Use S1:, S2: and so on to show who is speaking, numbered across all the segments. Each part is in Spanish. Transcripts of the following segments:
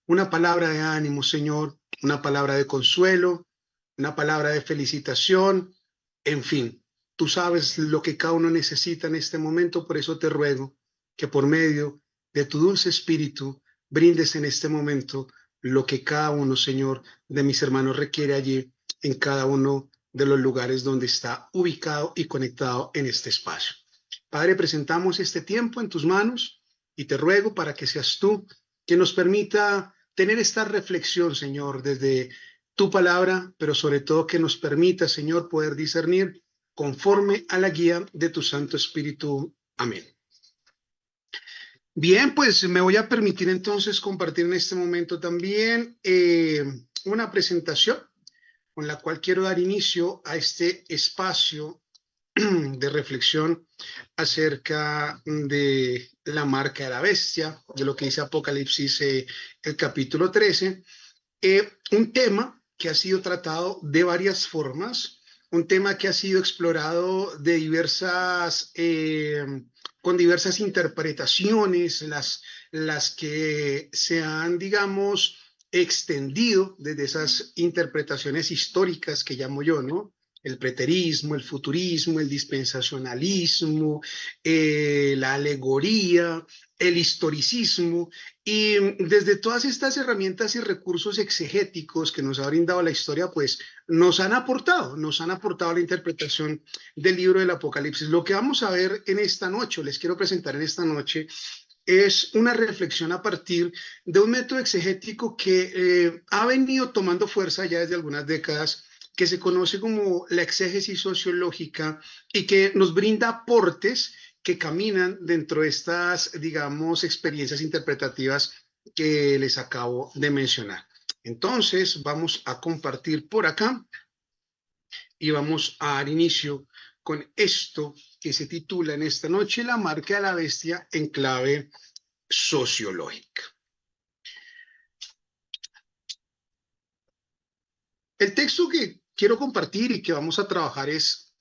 S1: una palabra de ánimo, Señor, una palabra de consuelo, una palabra de felicitación, en fin. Tú sabes lo que cada uno necesita en este momento, por eso te ruego que por medio de tu dulce espíritu brindes en este momento lo que cada uno, Señor, de mis hermanos requiere allí en cada uno de los lugares donde está ubicado y conectado en este espacio. Padre, presentamos este tiempo en tus manos y te ruego para que seas tú quien nos permita tener esta reflexión, Señor, desde tu palabra, pero sobre todo que nos permita, Señor, poder discernir conforme a la guía de tu Santo Espíritu. Amén. Bien, pues me voy a permitir entonces compartir en este momento también una presentación con la cual quiero dar inicio a este espacio de reflexión acerca de la marca de la bestia, de lo que dice Apocalipsis, el capítulo 13, un tema que ha sido tratado de varias formas, un tema que ha sido explorado de con diversas interpretaciones, las que se han, digamos, extendido desde esas interpretaciones históricas que llamo yo, ¿no? El preterismo, el futurismo, el dispensacionalismo, la alegoría, el historicismo, y desde todas estas herramientas y recursos exegéticos que nos ha brindado la historia, pues nos han aportado la interpretación del libro del Apocalipsis. Lo que vamos a ver en esta noche, les quiero presentar en esta noche, es una reflexión a partir de un método exegético que ha venido tomando fuerza ya desde algunas décadas, que se conoce como la exégesis sociológica y que nos brinda aportes que caminan dentro de estas, digamos, experiencias interpretativas que les acabo de mencionar. Entonces, vamos a compartir por acá y vamos a dar inicio con esto que se titula en esta noche La marca de la bestia en clave sociológica. El texto que quiero compartir y que vamos a trabajar es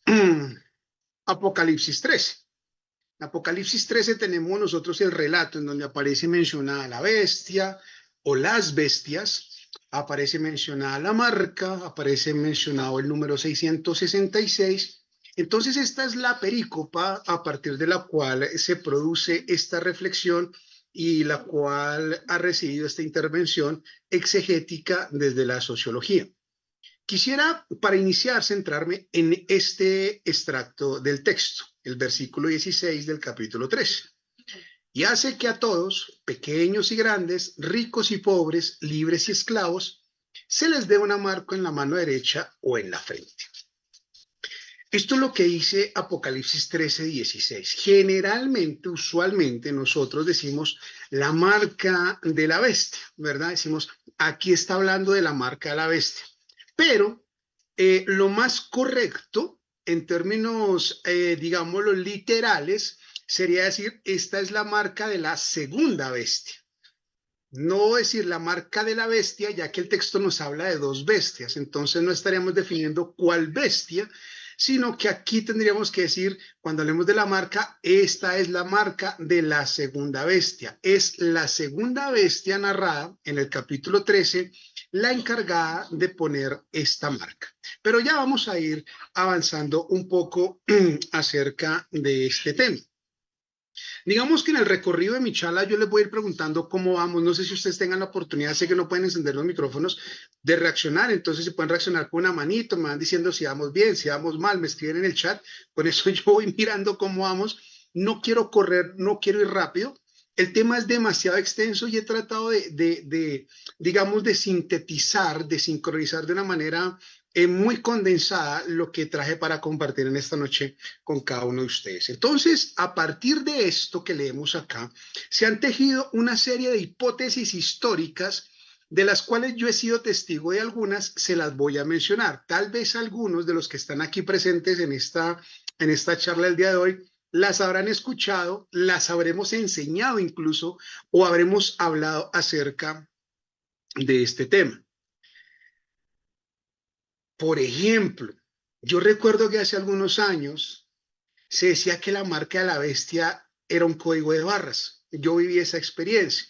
S1: Apocalipsis 13. En Apocalipsis 13 tenemos nosotros el relato en donde aparece mencionada la bestia o las bestias, aparece mencionada la marca, aparece mencionado el número 666. Entonces esta es la perícopa a partir de la cual se produce esta reflexión y la cual ha recibido esta intervención exegética desde la sociología. Quisiera, para iniciar, centrarme en este extracto del texto, el versículo 16 del capítulo 13. Y hace que a todos, pequeños y grandes, ricos y pobres, libres y esclavos, se les dé una marca en la mano derecha o en la frente. Esto es lo que dice Apocalipsis 13, 16. Generalmente, usualmente, nosotros decimos la marca de la bestia, ¿verdad? Decimos, aquí está hablando de la marca de la bestia. Pero lo más correcto, en términos, digámoslo, literales, sería decir, esta es la marca de la segunda bestia. No decir la marca de la bestia, ya que el texto nos habla de dos bestias, entonces no estaríamos definiendo cuál bestia, sino que aquí tendríamos que decir, cuando hablemos de la marca, esta es la marca de la segunda bestia. Es la segunda bestia narrada en el capítulo 13, la encargada de poner esta marca. Pero ya vamos a ir avanzando un poco acerca de este tema. Digamos que en el recorrido de mi charla yo les voy a ir preguntando cómo vamos. No sé si ustedes tengan la oportunidad, sé que no pueden encender los micrófonos, de reaccionar. Entonces, si pueden reaccionar con una manito, me van diciendo si vamos bien, si vamos mal, me escriben en el chat. Con eso yo voy mirando cómo vamos. No quiero correr, no quiero ir rápido. El tema es demasiado extenso y he tratado digamos, de sintetizar, de sincronizar de una manera muy condensada lo que traje para compartir en esta noche con cada uno de ustedes. Entonces, a partir de esto que leemos acá, se han tejido una serie de hipótesis históricas de las cuales yo he sido testigo de algunas, se las voy a mencionar. Tal vez algunos de los que están aquí presentes en esta charla del día de hoy las habrán escuchado, las habremos enseñado incluso o habremos hablado acerca de este tema. Por ejemplo, yo recuerdo que hace algunos años se decía que la marca de la bestia era un código de barras. Yo viví esa experiencia.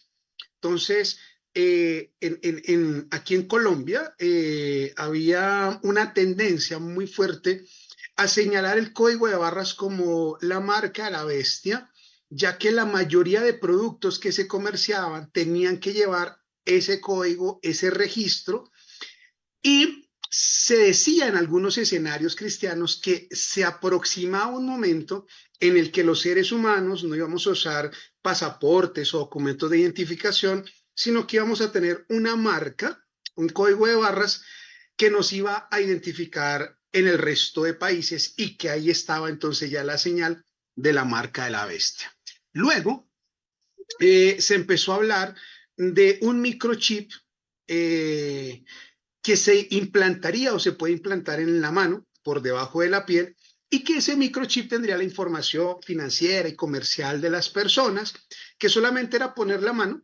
S1: Entonces, aquí en Colombia había una tendencia muy fuerte a señalar el código de barras como la marca de la bestia, ya que la mayoría de productos que se comerciaban tenían que llevar ese código, ese registro, y se decía en algunos escenarios cristianos que se aproximaba un momento en el que los seres humanos no íbamos a usar pasaportes o documentos de identificación, sino que íbamos a tener una marca, un código de barras que nos iba a identificar en el resto de países, y que ahí estaba entonces ya la señal de la marca de la bestia. Luego se empezó a hablar de un microchip eh, que se implantaría o se puede implantar en la mano, por debajo de la piel, y que ese microchip tendría la información financiera y comercial de las personas, que solamente era poner la mano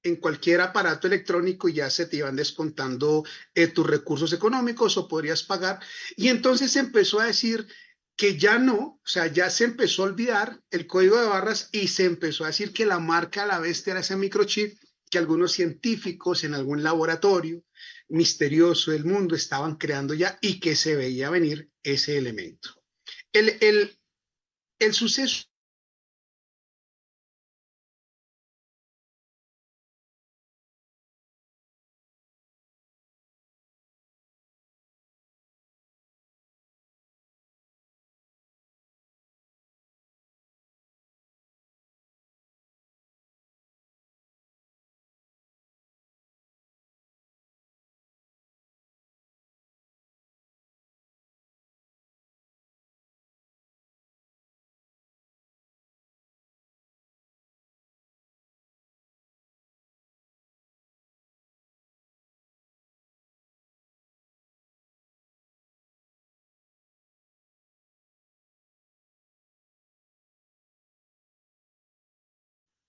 S1: en cualquier aparato electrónico y ya se te iban descontando tus recursos económicos o podrías pagar. Y entonces se empezó a decir que ya no, o sea, ya se empezó a olvidar el código de barras y se empezó a decir que la marca a la bestia era ese microchip que algunos científicos en algún laboratorio misterioso del mundo estaban creando ya, y que se veía venir ese elemento. El, el, el suceso.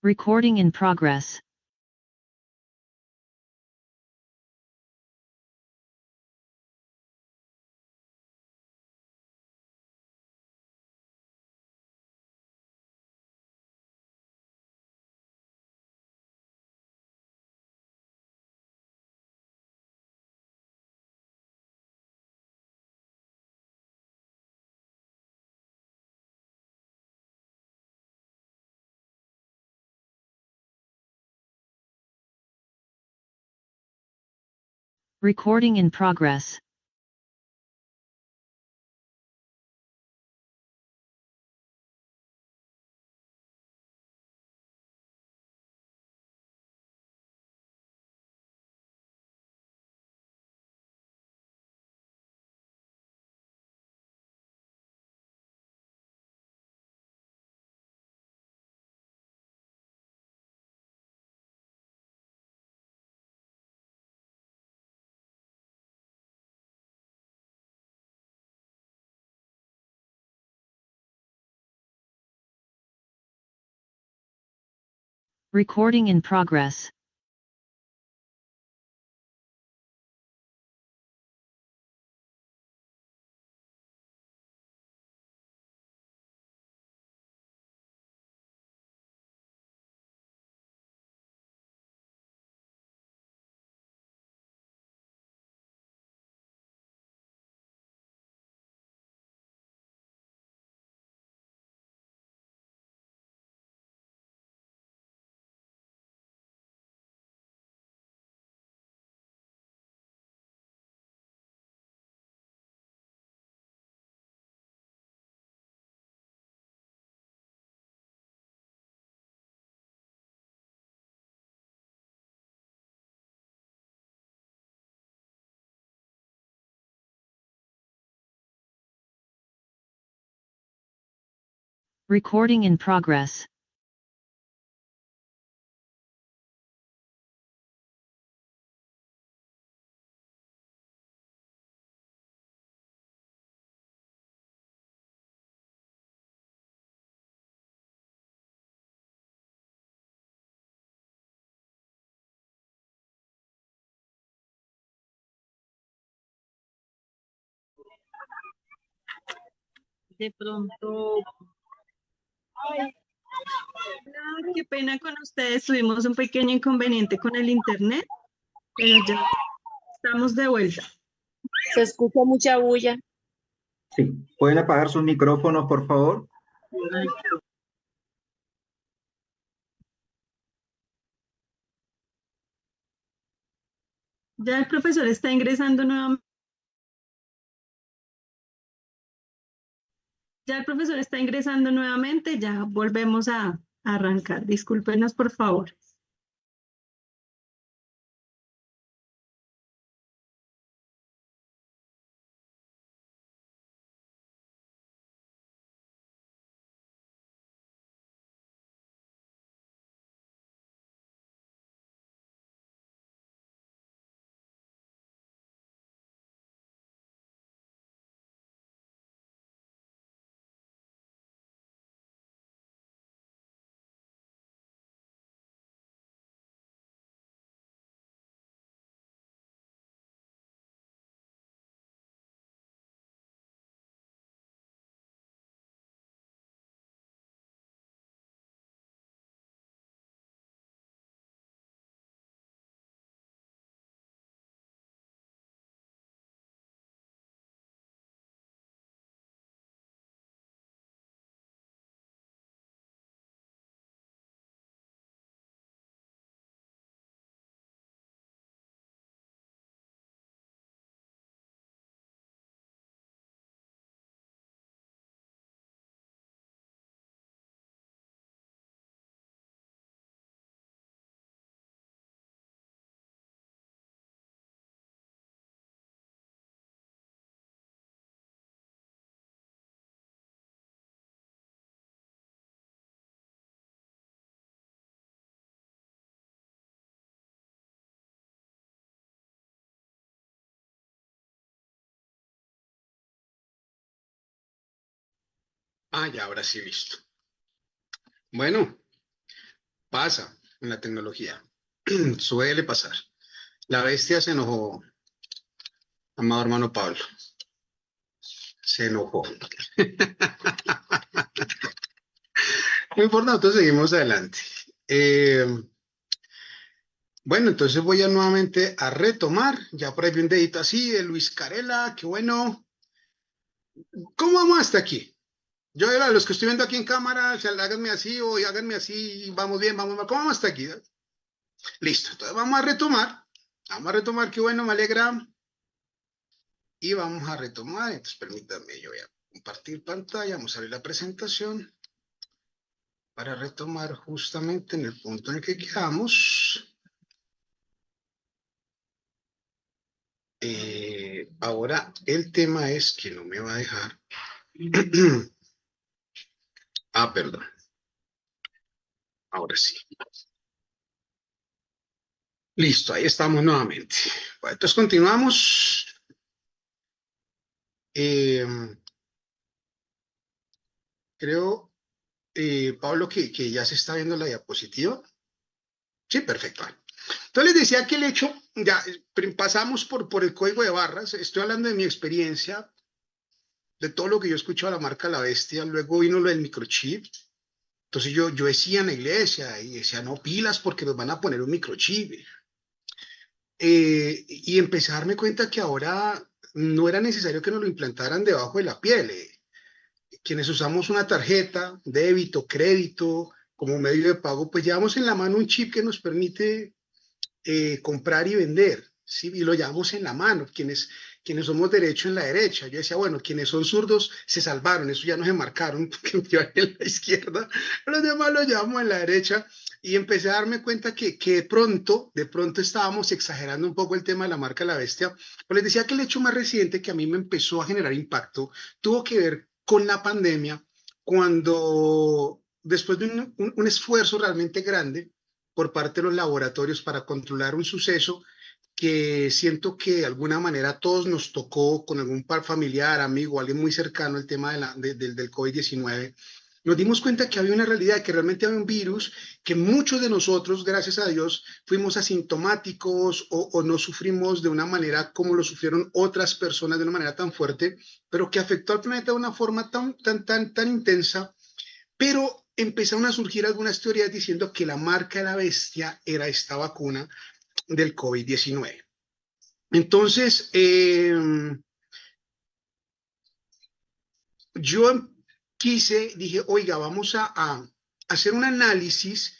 S2: Recording in progress. Recording in progress. Recording in progress. Recording in progress.
S3: De pronto, Hola, qué pena con ustedes. Tuvimos un pequeño inconveniente con el internet, pero ya estamos de vuelta.
S4: Se escucha mucha bulla.
S5: Sí, ¿pueden apagar sus micrófonos, por favor?
S3: Ya el profesor está ingresando nuevamente. Ya el profesor está ingresando nuevamente. Ya volvemos a arrancar. Discúlpenos, por favor.
S1: Ah, ya, ahora sí, listo. Bueno, pasa en la tecnología. Suele pasar. La bestia se enojó, amado hermano Pablo. Se enojó. No importa, nosotros seguimos adelante. Eh, bueno, entonces voy a nuevamente a retomar. Ya por ahí vi un dedito así de Luis Carela, qué bueno. ¿Cómo vamos hasta aquí? Yo era los que estoy viendo aquí en cámara, o sea, háganme así o háganme así, vamos bien, vamos mal. ¿Cómo vamos hasta aquí? Listo, entonces vamos a retomar. Vamos a retomar, qué bueno, me alegra. Y vamos a retomar. Entonces, permítanme, yo voy a compartir pantalla, vamos a abrir la presentación para retomar justamente en el punto en el que quedamos. Ahora el tema es que no me va a dejar. Ah, perdón. Ahora sí. Listo, ahí estamos nuevamente. Bueno, entonces continuamos. Eh, creo, Pablo, que ya se está viendo la diapositiva. Sí, perfecto. Entonces les decía que el hecho, ya pasamos por el código de barras, estoy hablando de mi experiencia, de todo lo que yo he escuchado a la marca La Bestia, luego vino lo del microchip. Entonces yo decía en la iglesia y decía, no pilas porque nos van a poner un microchip. Y empecé a darme cuenta que ahora no era necesario que nos lo implantaran debajo de la piel. Quienes usamos una tarjeta, débito, crédito, como medio de pago, pues llevamos en la mano un chip que nos permite comprar y vender, ¿sí? Y lo llevamos en la mano, quienes somos derecho en la derecha. Yo decía, bueno, quienes son zurdos se salvaron, eso ya no se marcaron, porque yo en la izquierda, los demás lo llevamos en la derecha. Y empecé a darme cuenta que de pronto estábamos exagerando un poco el tema de la marca La Bestia. Pero les decía que el hecho más reciente que a mí me empezó a generar impacto tuvo que ver con la pandemia, cuando después de un esfuerzo realmente grande, por parte de los laboratorios para controlar un suceso que siento que de alguna manera a todos nos tocó con algún par familiar, amigo, alguien muy cercano, el tema del COVID-19. Nos dimos cuenta que había una realidad, que realmente había un virus, que muchos de nosotros, gracias a Dios, fuimos asintomáticos o no sufrimos de una manera como lo sufrieron otras personas de una manera tan fuerte, pero que afectó al planeta de una forma tan intensa. Pero empezaron a surgir algunas teorías diciendo que la marca de la bestia era esta vacuna del COVID-19. Entonces, yo dije, oiga, vamos a hacer un análisis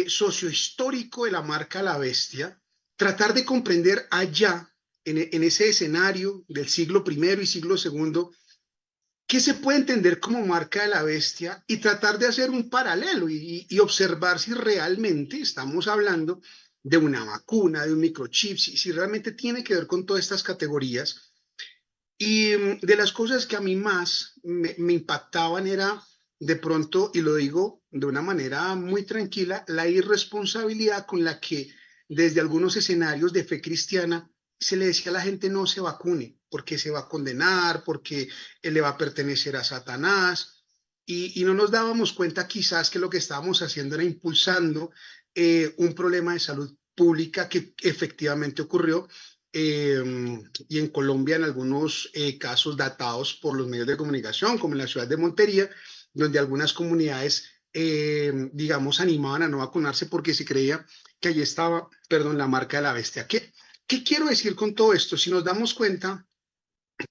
S1: sociohistórico de la marca La Bestia, tratar de comprender allá, en ese escenario del siglo I y siglo II, qué se puede entender como marca de la bestia y tratar de hacer un paralelo y observar si realmente estamos hablando de una vacuna, de un microchip, si realmente tiene que ver con todas estas categorías. Y de las cosas que a mí más me impactaban era, de pronto, y lo digo de una manera muy tranquila, la irresponsabilidad con la que desde algunos escenarios de fe cristiana se le decía a la gente no se vacune, porque se va a condenar, porque él le va a pertenecer a Satanás, y no nos dábamos cuenta quizás que lo que estábamos haciendo era impulsando un problema de salud pública que efectivamente ocurrió, y en Colombia en algunos casos datados por los medios de comunicación, como en la ciudad de Montería, donde algunas comunidades, digamos, animaban a no vacunarse porque se creía que allí estaba, perdón, la marca de la bestia. ¿Qué quiero decir con todo esto? Si nos damos cuenta,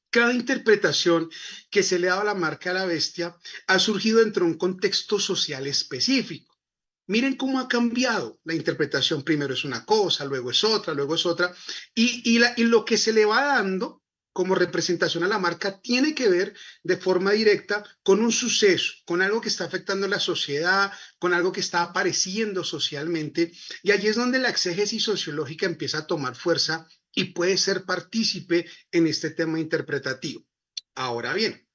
S1: cada interpretación que se le ha dado a la marca de la bestia ha surgido dentro de un contexto social específico. Miren cómo ha cambiado la interpretación. Primero es una cosa, luego es otra, y lo que se le va dando como representación a la marca tiene que ver de forma directa con un suceso, con algo que está afectando a la sociedad, con algo que está apareciendo socialmente, y allí es donde la exégesis sociológica empieza a tomar fuerza y puede ser partícipe en este tema interpretativo. Ahora bien,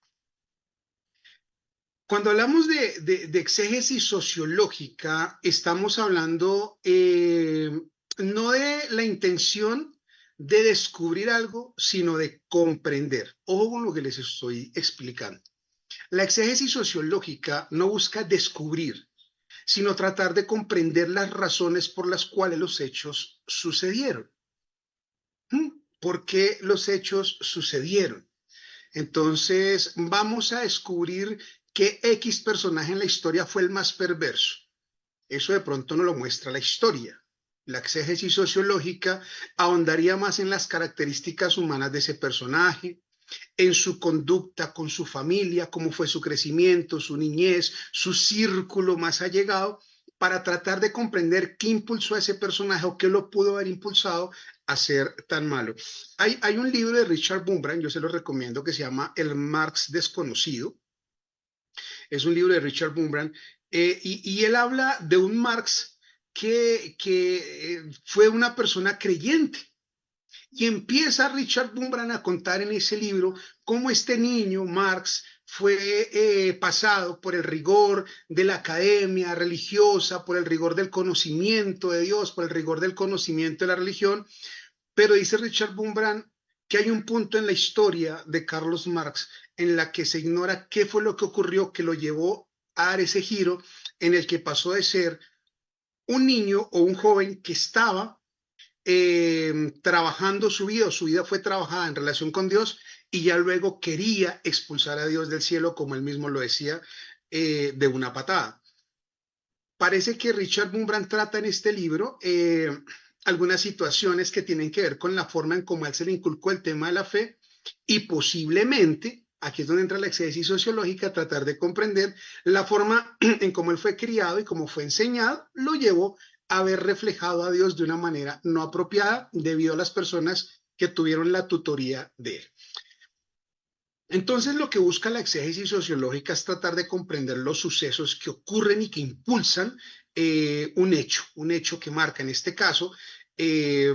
S1: cuando hablamos de exégesis sociológica, estamos hablando no de la intención de descubrir algo, sino de comprender. Ojo con lo que les estoy explicando. La exégesis sociológica no busca descubrir, sino tratar de comprender las razones por las cuales los hechos sucedieron. ¿Por qué los hechos sucedieron? Entonces, vamos a descubrir que X personaje en la historia fue el más perverso. Eso de pronto no lo muestra la historia. La exégesis sociológica ahondaría más en las características humanas de ese personaje, en su conducta con su familia, cómo fue su crecimiento, su niñez, su círculo más allegado, para tratar de comprender qué impulsó a ese personaje o qué lo pudo haber impulsado a ser tan malo. Hay un libro de Richard Bumbran, yo se lo recomiendo, que se llama El Marx Desconocido. Es un libro de Richard Bumbran, y él habla de un Marx que fue una persona creyente. Y empieza Richard Bumbran a contar en ese libro cómo este niño, Marx, fue pasado por el rigor de la academia religiosa, por el rigor del conocimiento de Dios, por el rigor del conocimiento de la religión. Pero dice Richard Bumbran que hay un punto en la historia de Carlos Marx en la que se ignora qué fue lo que ocurrió que lo llevó a dar ese giro en el que pasó de ser un niño o un joven que estaba trabajando su vida fue trabajada en relación con Dios, y ya luego quería expulsar a Dios del cielo, como él mismo lo decía, de una patada. Parece que Richard Bumbran trata en este libro algunas situaciones que tienen que ver con la forma en cómo a él se le inculcó el tema de la fe, y posiblemente, aquí es donde entra la exégesis sociológica, tratar de comprender la forma en cómo él fue criado y cómo fue enseñado, lo llevó a ver reflejado a Dios de una manera no apropiada debido a las personas que tuvieron la tutoría de él. Entonces, lo que busca la exégesis sociológica es tratar de comprender los sucesos que ocurren y que impulsan un hecho que marca. En este caso,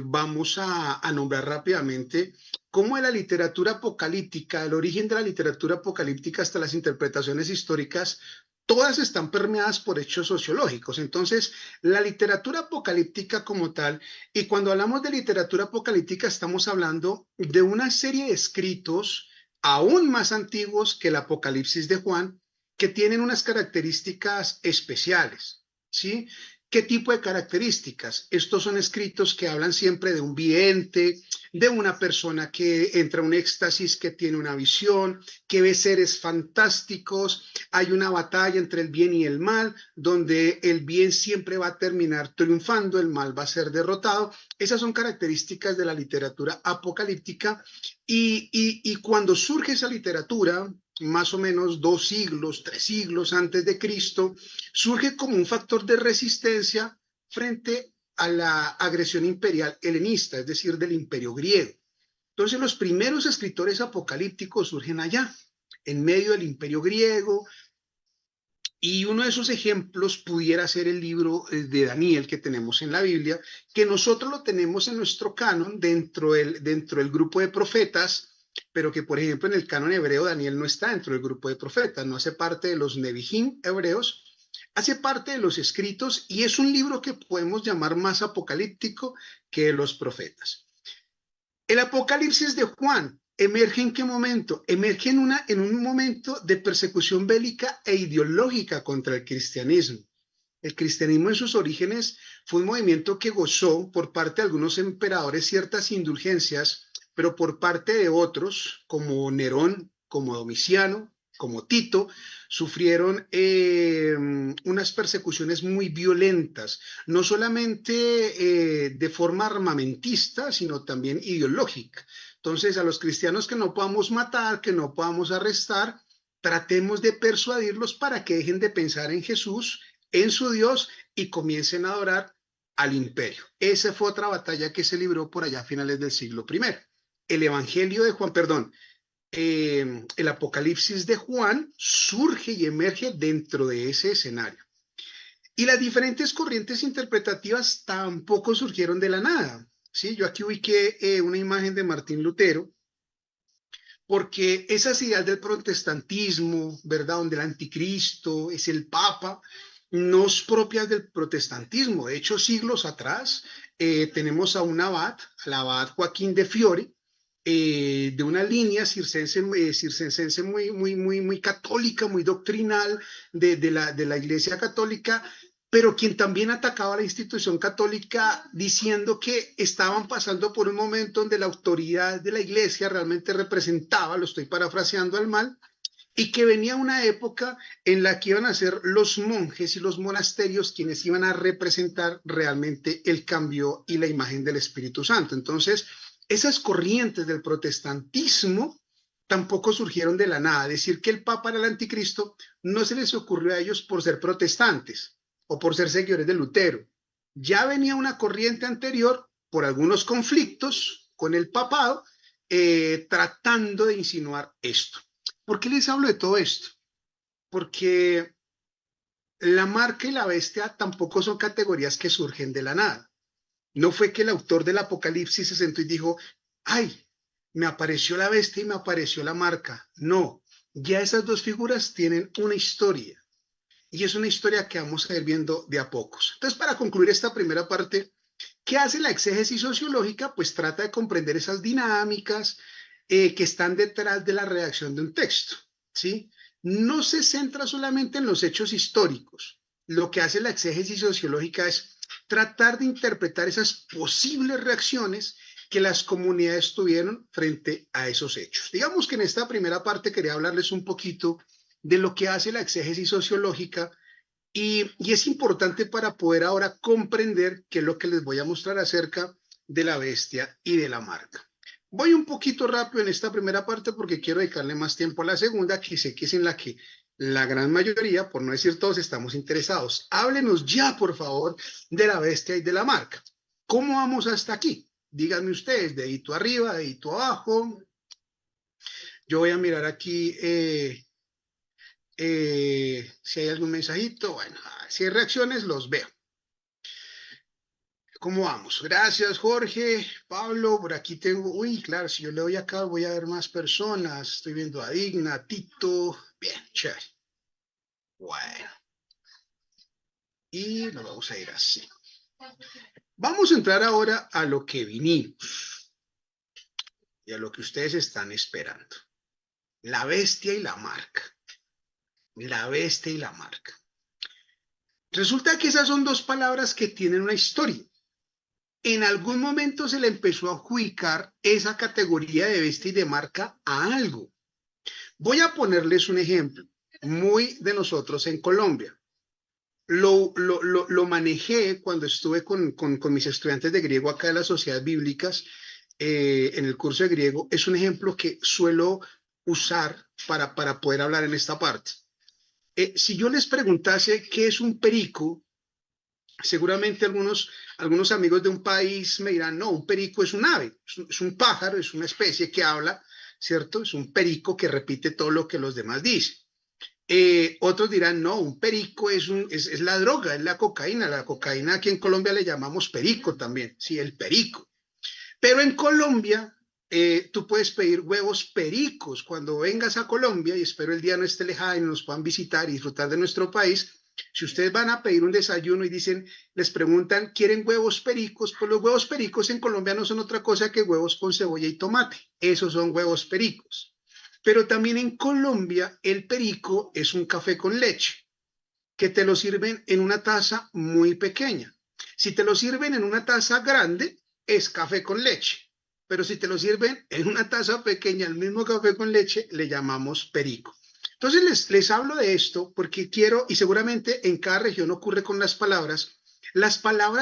S1: vamos a nombrar rápidamente cómo de la literatura apocalíptica, el origen de la literatura apocalíptica hasta las interpretaciones históricas, todas están permeadas por hechos sociológicos. Entonces, la literatura apocalíptica como tal, y cuando hablamos de literatura apocalíptica estamos hablando de una serie de escritos aún más antiguos que el Apocalipsis de Juan, que tienen unas características especiales, ¿sí? ¿Qué tipo de características? Estos son escritos que hablan siempre de un vidente, de una persona que entra a un éxtasis, que tiene una visión, que ve seres fantásticos. Hay una batalla entre el bien y el mal, donde el bien siempre va a terminar triunfando, el mal va a ser derrotado. Esas son características de la literatura apocalíptica y cuando surge esa literatura, más o menos 2 siglos, 3 siglos antes de Cristo, surge como un factor de resistencia frente a la agresión imperial helenista, es decir, del imperio griego. Entonces los primeros escritores apocalípticos surgen allá, en medio del imperio griego, y uno de esos ejemplos pudiera ser el libro de Daniel que tenemos en la Biblia, que nosotros lo tenemos en nuestro canon dentro del grupo de profetas, pero que, por ejemplo, en el canon hebreo Daniel no está dentro del grupo de profetas, no hace parte de los Nevi'im hebreos, hace parte de los escritos y es un libro que podemos llamar más apocalíptico que los profetas. El Apocalipsis de Juan emerge ¿en qué momento? Emerge en un momento de persecución bélica e ideológica contra el cristianismo. El cristianismo en sus orígenes fue un movimiento que gozó por parte de algunos emperadores ciertas indulgencias, pero por parte de otros, como Nerón, como Domiciano, como Tito, sufrieron unas persecuciones muy violentas, no solamente de forma armamentista, sino también ideológica. Entonces, a los cristianos que no podamos matar, que no podamos arrestar, tratemos de persuadirlos para que dejen de pensar en Jesús, en su Dios, y comiencen a adorar al imperio. Esa fue otra batalla que se libró por allá a finales del siglo I. El Evangelio de Juan, perdón, el Apocalipsis de Juan surge y emerge dentro de ese escenario. Y las diferentes corrientes interpretativas tampoco surgieron de la nada. ¿Sí? Yo aquí ubiqué una imagen de Martín Lutero, porque esas ideas del protestantismo, ¿verdad? Donde el anticristo es el papa, no es propias del protestantismo. De hecho, siglos atrás tenemos a un abad, al abad Joaquín de Fiore, de una línea circense muy católica, muy doctrinal de la Iglesia Católica, pero quien también atacaba a la institución católica diciendo que estaban pasando por un momento donde la autoridad de la Iglesia realmente representaba, lo estoy parafraseando al mal, y que venía una época en la que iban a ser los monjes y los monasterios quienes iban a representar realmente el cambio y la imagen del Espíritu Santo. Entonces, esas corrientes del protestantismo tampoco surgieron de la nada. Decir que el Papa era el anticristo no se les ocurrió a ellos por ser protestantes o por ser seguidores de Lutero. Ya venía una corriente anterior por algunos conflictos con el papado, tratando de insinuar esto. ¿Por qué les hablo de todo esto? Porque la marca y la bestia tampoco son categorías que surgen de la nada. No fue que el autor del Apocalipsis se sentó y dijo, ay, me apareció la bestia y me apareció la marca. No, ya esas dos figuras tienen una historia. Y es una historia que vamos a ir viendo de a pocos. Entonces, para concluir esta primera parte, ¿qué hace la exégesis sociológica? Pues trata de comprender esas dinámicas que están detrás de la redacción de un texto, ¿sí? No se centra solamente en los hechos históricos. Lo que hace la exégesis sociológica es tratar de interpretar esas posibles reacciones que las comunidades tuvieron frente a esos hechos. Digamos que en esta primera parte quería hablarles un poquito de lo que hace la exégesis sociológica y es importante para poder ahora comprender qué es lo que les voy a mostrar acerca de la bestia y de la marca. Voy un poquito rápido en esta primera parte porque quiero dedicarle más tiempo a la segunda, que sé que es en la que la gran mayoría, por no decir todos, estamos interesados. Háblenos ya, por favor, de la bestia y de la marca. ¿Cómo vamos hasta aquí? Díganme ustedes, dedito arriba, dedito abajo. Yo voy a mirar aquí si hay algún mensajito. Bueno, si hay reacciones, los veo. ¿Cómo vamos? Gracias, Jorge. Pablo, por aquí tengo. Uy, claro, si yo le doy acá, voy a ver más personas. Estoy viendo a Digna, a Tito. Bien, chévere. Bueno. Y nos vamos a ir así. Vamos a entrar ahora a lo que vinimos y a lo que ustedes están esperando. La bestia y la marca. La bestia y la marca. Resulta que esas son dos palabras que tienen una historia. En algún momento se le empezó a adjudicar esa categoría de bestia y de marca a algo. Voy a ponerles un ejemplo muy de nosotros en Colombia. Lo manejé cuando estuve con mis estudiantes de griego acá de las sociedades bíblicas en el curso de griego. Es un ejemplo que suelo usar para poder hablar en esta parte. Si yo les preguntase qué es un perico, seguramente algunos amigos de un país me dirán, no, un perico es un ave, es un pájaro, es una especie que habla, ¿cierto? Es un perico que repite todo lo que los demás dicen. Otros dirán, no, un perico es la droga, es la cocaína. La cocaína aquí en Colombia le llamamos perico también, sí, el perico. Pero en Colombia tú puedes pedir huevos pericos. Cuando vengas a Colombia, y espero el día no esté lejano y nos puedan visitar y disfrutar de nuestro país, si ustedes van a pedir un desayuno y dicen, les preguntan, ¿quieren huevos pericos? Pues los huevos pericos en Colombia no son otra cosa que huevos con cebolla y tomate. Esos son huevos pericos. Pero también en Colombia el perico es un café con leche, que te lo sirven en una taza muy pequeña. Si te lo sirven en una taza grande, es café con leche. Pero si te lo sirven en una taza pequeña, el mismo café con leche, le llamamos perico. Entonces les hablo de esto porque quiero, y seguramente en cada región ocurre con las palabras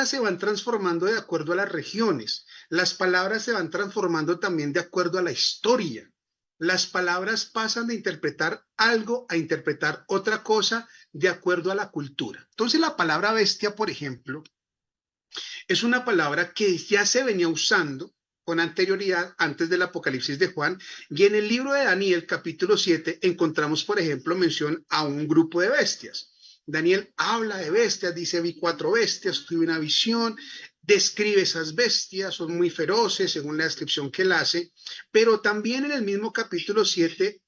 S1: se van transformando de acuerdo a las regiones, las palabras se van transformando también de acuerdo a la historia. Las palabras pasan de interpretar algo a interpretar otra cosa de acuerdo a la cultura. Entonces la palabra bestia, por ejemplo, es una palabra que ya se venía usando con anterioridad antes del Apocalipsis de Juan, y en el libro de Daniel, capítulo 7, encontramos, por ejemplo, mención a un grupo de bestias. Daniel habla de bestias, dice, vi 4 bestias, tuve una visión, describe esas bestias, son muy feroces según la descripción que él hace, pero también en el mismo capítulo 7,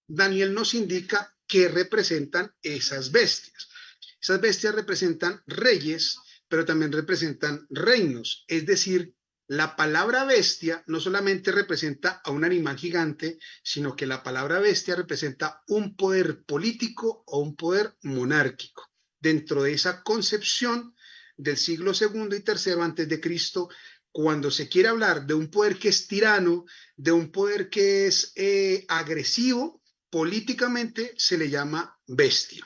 S1: Daniel nos indica qué representan esas bestias. Esas bestias representan reyes, pero también representan reinos, es decir, la palabra bestia no solamente representa a un animal gigante, sino que la palabra bestia representa un poder político o un poder monárquico. Dentro de esa concepción del siglo II y III antes de Cristo, cuando se quiere hablar de un poder que es tirano, de un poder que es agresivo, políticamente se le llama bestia.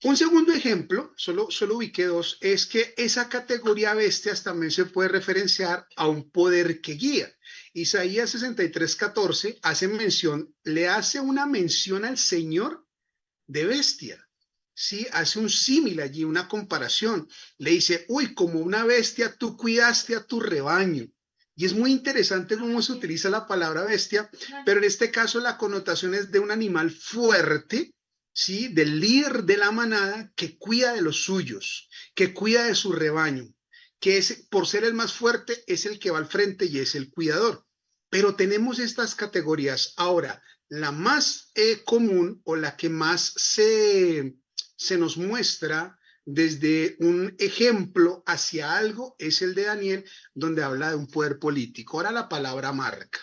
S1: Un segundo ejemplo, solo ubiqué 2, es que esa categoría bestias también se puede referenciar a un poder que guía. Isaías 63:14 le hace una mención al Señor de bestia. Sí, hace un símil allí, una comparación. Le dice, uy, como una bestia tú cuidaste a tu rebaño. Y es muy interesante cómo se utiliza la palabra bestia, pero en este caso la connotación es de un animal fuerte, ¿sí? Del líder de la manada que cuida de los suyos, que cuida de su rebaño, que es, por ser el más fuerte, es el que va al frente y es el cuidador. Pero tenemos estas categorías. Ahora, la más común o la que más se nos muestra desde un ejemplo hacia algo es el de Daniel, donde habla de un poder político. Ahora la palabra marca.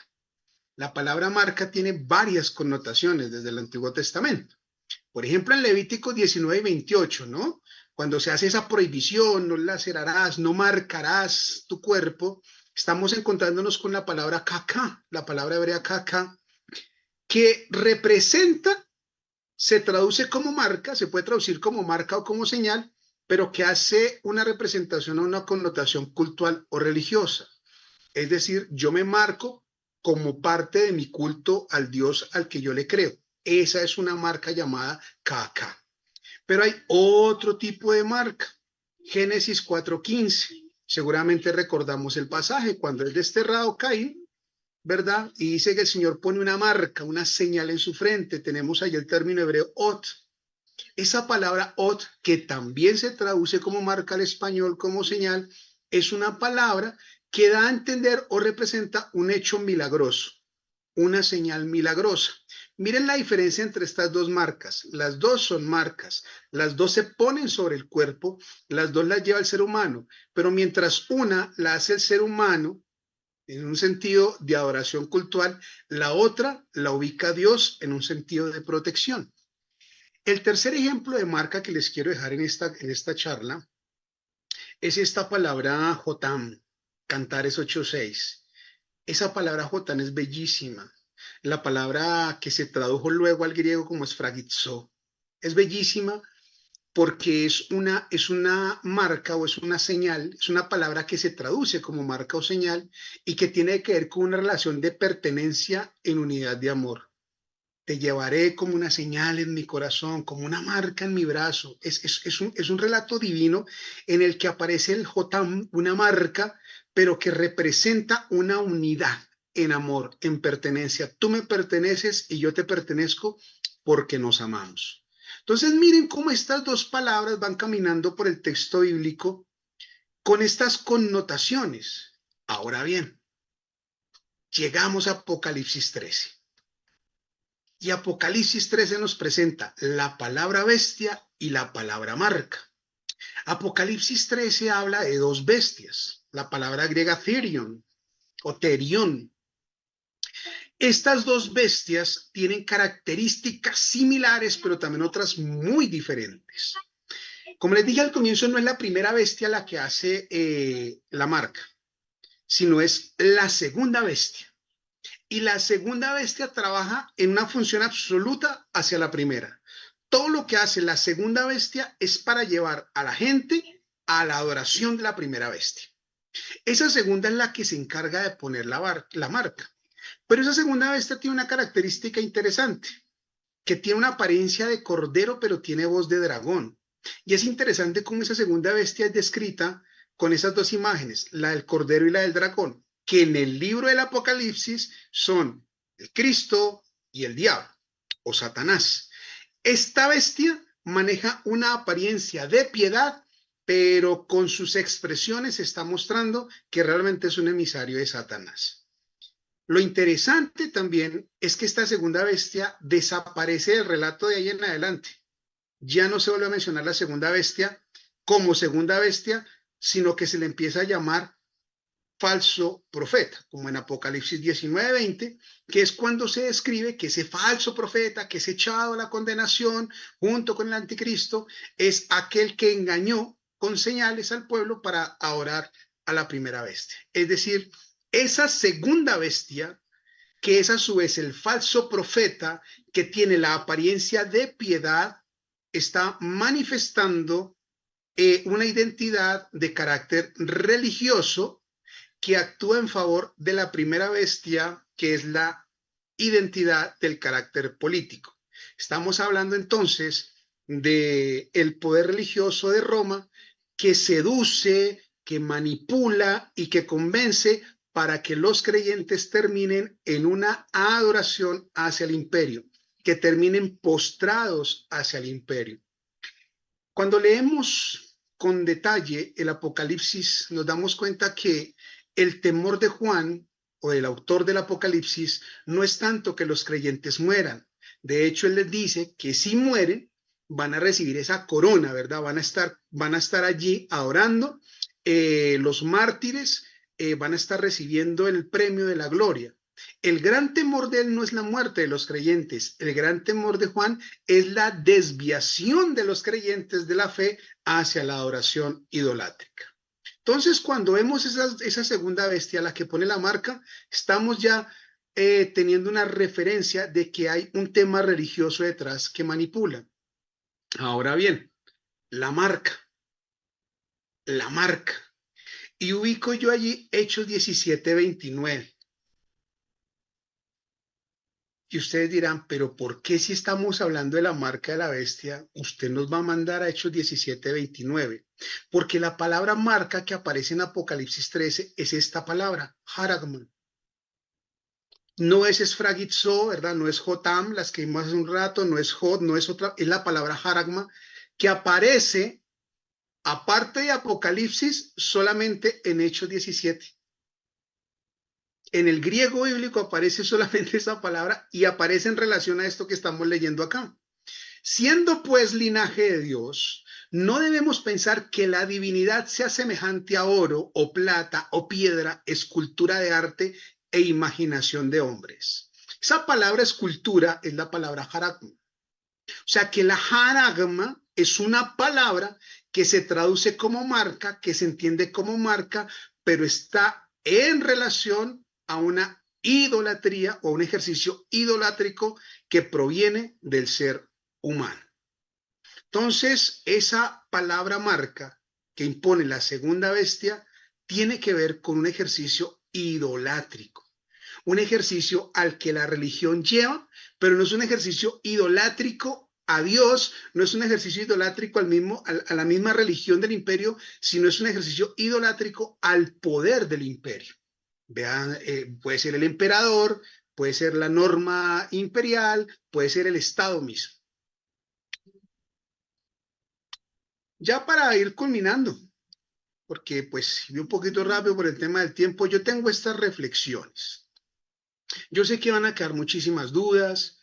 S1: La palabra marca tiene varias connotaciones desde el Antiguo Testamento. Por ejemplo, en Levítico 19:28, ¿no? Cuando se hace esa prohibición, no lacerarás, no marcarás tu cuerpo, estamos encontrándonos con la palabra caca, la palabra hebrea caca, que representa, se traduce como marca, se puede traducir como marca o como señal, pero que hace una representación o una connotación cultural o religiosa. Es decir, yo me marco como parte de mi culto al Dios al que yo le creo. Esa es una marca llamada KK. Pero hay otro tipo de marca. Génesis 4:15. Seguramente recordamos el pasaje cuando es desterrado Caín, ¿verdad? Y dice que el Señor pone una marca, una señal en su frente. Tenemos ahí el término hebreo ot. Esa palabra ot, que también se traduce como marca al español, como señal, es una palabra que da a entender o representa un hecho milagroso, una señal milagrosa. Miren la diferencia entre estas dos marcas. Las dos son marcas, las dos se ponen sobre el cuerpo, las dos las lleva el ser humano, pero mientras una la hace el ser humano en un sentido de adoración cultural, la otra la ubica Dios en un sentido de protección. El tercer ejemplo de marca que les quiero dejar en esta charla es esta palabra Jotam, Cantares 8:6. Esa palabra Jotam es bellísima. La palabra que se tradujo luego al griego como esfragizo es bellísima porque es una marca o es una señal, es una palabra que se traduce como marca o señal y que tiene que ver con una relación de pertenencia en unidad de amor. Te llevaré como una señal en mi corazón, como una marca en mi brazo. Es un relato divino en el que aparece el Jotam, una marca, pero que representa una unidad en amor, en pertenencia. Tú me perteneces y yo te pertenezco porque nos amamos. Entonces miren cómo estas dos palabras van caminando por el texto bíblico con estas connotaciones. Ahora bien, llegamos a Apocalipsis 13. Y Apocalipsis 13 nos presenta la palabra bestia y la palabra marca. Apocalipsis 13 habla de dos bestias, la palabra griega therion o terión. Estas dos bestias tienen características similares, pero también otras muy diferentes. Como les dije al comienzo, no es la primera bestia la que hace la marca, sino es la segunda bestia. Y la segunda bestia trabaja en una función absoluta hacia la primera. Todo lo que hace la segunda bestia es para llevar a la gente a la adoración de la primera bestia. Esa segunda es la que se encarga de poner la marca. Pero esa segunda bestia tiene una característica interesante, que tiene una apariencia de cordero, pero tiene voz de dragón. Y es interesante cómo esa segunda bestia es descrita con esas dos imágenes, la del cordero y la del dragón, que en el libro del Apocalipsis son el Cristo y el diablo, o Satanás. Esta bestia maneja una apariencia de piedad, pero con sus expresiones está mostrando que realmente es un emisario de Satanás. Lo interesante también es que esta segunda bestia desaparece del relato de ahí en adelante. Ya no se vuelve a mencionar la segunda bestia como segunda bestia, sino que se le empieza a llamar falso profeta, como en Apocalipsis 19:20, que es cuando se describe que ese falso profeta que es echado a la condenación junto con el anticristo es aquel que engañó con señales al pueblo para adorar a la primera bestia. Es decir, esa segunda bestia, que es a su vez el falso profeta que tiene la apariencia de piedad, está manifestando una identidad de carácter religioso que actúa en favor de la primera bestia, que es la identidad del carácter político. Estamos hablando entonces del poder religioso de Roma que seduce, que manipula y que convence para que los creyentes terminen en una adoración hacia el imperio, que terminen postrados hacia el imperio. Cuando leemos con detalle el Apocalipsis, nos damos cuenta que el temor de Juan o del autor del Apocalipsis no es tanto que los creyentes mueran. De hecho, él les dice que si mueren, van a recibir esa corona, ¿verdad? Van a estar allí adorando. Los mártires van a estar recibiendo el premio de la gloria. El gran temor de él no es la muerte de los creyentes. El gran temor de Juan es la desviación de los creyentes de la fe hacia la adoración idolátrica. Entonces, cuando vemos esa segunda bestia, la que pone la marca, estamos ya teniendo una referencia de que hay un tema religioso detrás que manipula. Ahora bien, la marca. Y ubico yo allí Hechos 17:29. Y ustedes dirán, pero ¿por qué si estamos hablando de la marca de la bestia, usted nos va a mandar a Hechos 17:29? Porque la palabra marca que aparece en Apocalipsis 13 es esta palabra, haragma. No es esfragizo, ¿verdad? No es jotam, las que vimos hace un rato, no es jot, no es otra, es la palabra haragma que aparece, aparte de Apocalipsis, solamente en Hechos 17. En el griego bíblico aparece solamente esa palabra y aparece en relación a esto que estamos leyendo acá. Siendo pues linaje de Dios, no debemos pensar que la divinidad sea semejante a oro o plata o piedra, escultura de arte e imaginación de hombres. Esa palabra escultura es la palabra haragma. O sea que la jaragma es una palabra que se traduce como marca, que se entiende como marca, pero está en relación a una idolatría o un ejercicio idolátrico que proviene del ser humano. Entonces, esa palabra marca que impone la segunda bestia tiene que ver con un ejercicio idolátrico, un ejercicio al que la religión lleva, pero no es un ejercicio idolátrico a Dios, no es un ejercicio idolátrico a la misma religión del imperio, sino es un ejercicio idolátrico al poder del imperio. Vean, puede ser el emperador, puede ser la norma imperial, puede ser el Estado mismo. Ya para ir culminando, porque pues vi un poquito rápido por el tema del tiempo, yo tengo estas reflexiones. Yo sé que van a quedar muchísimas dudas,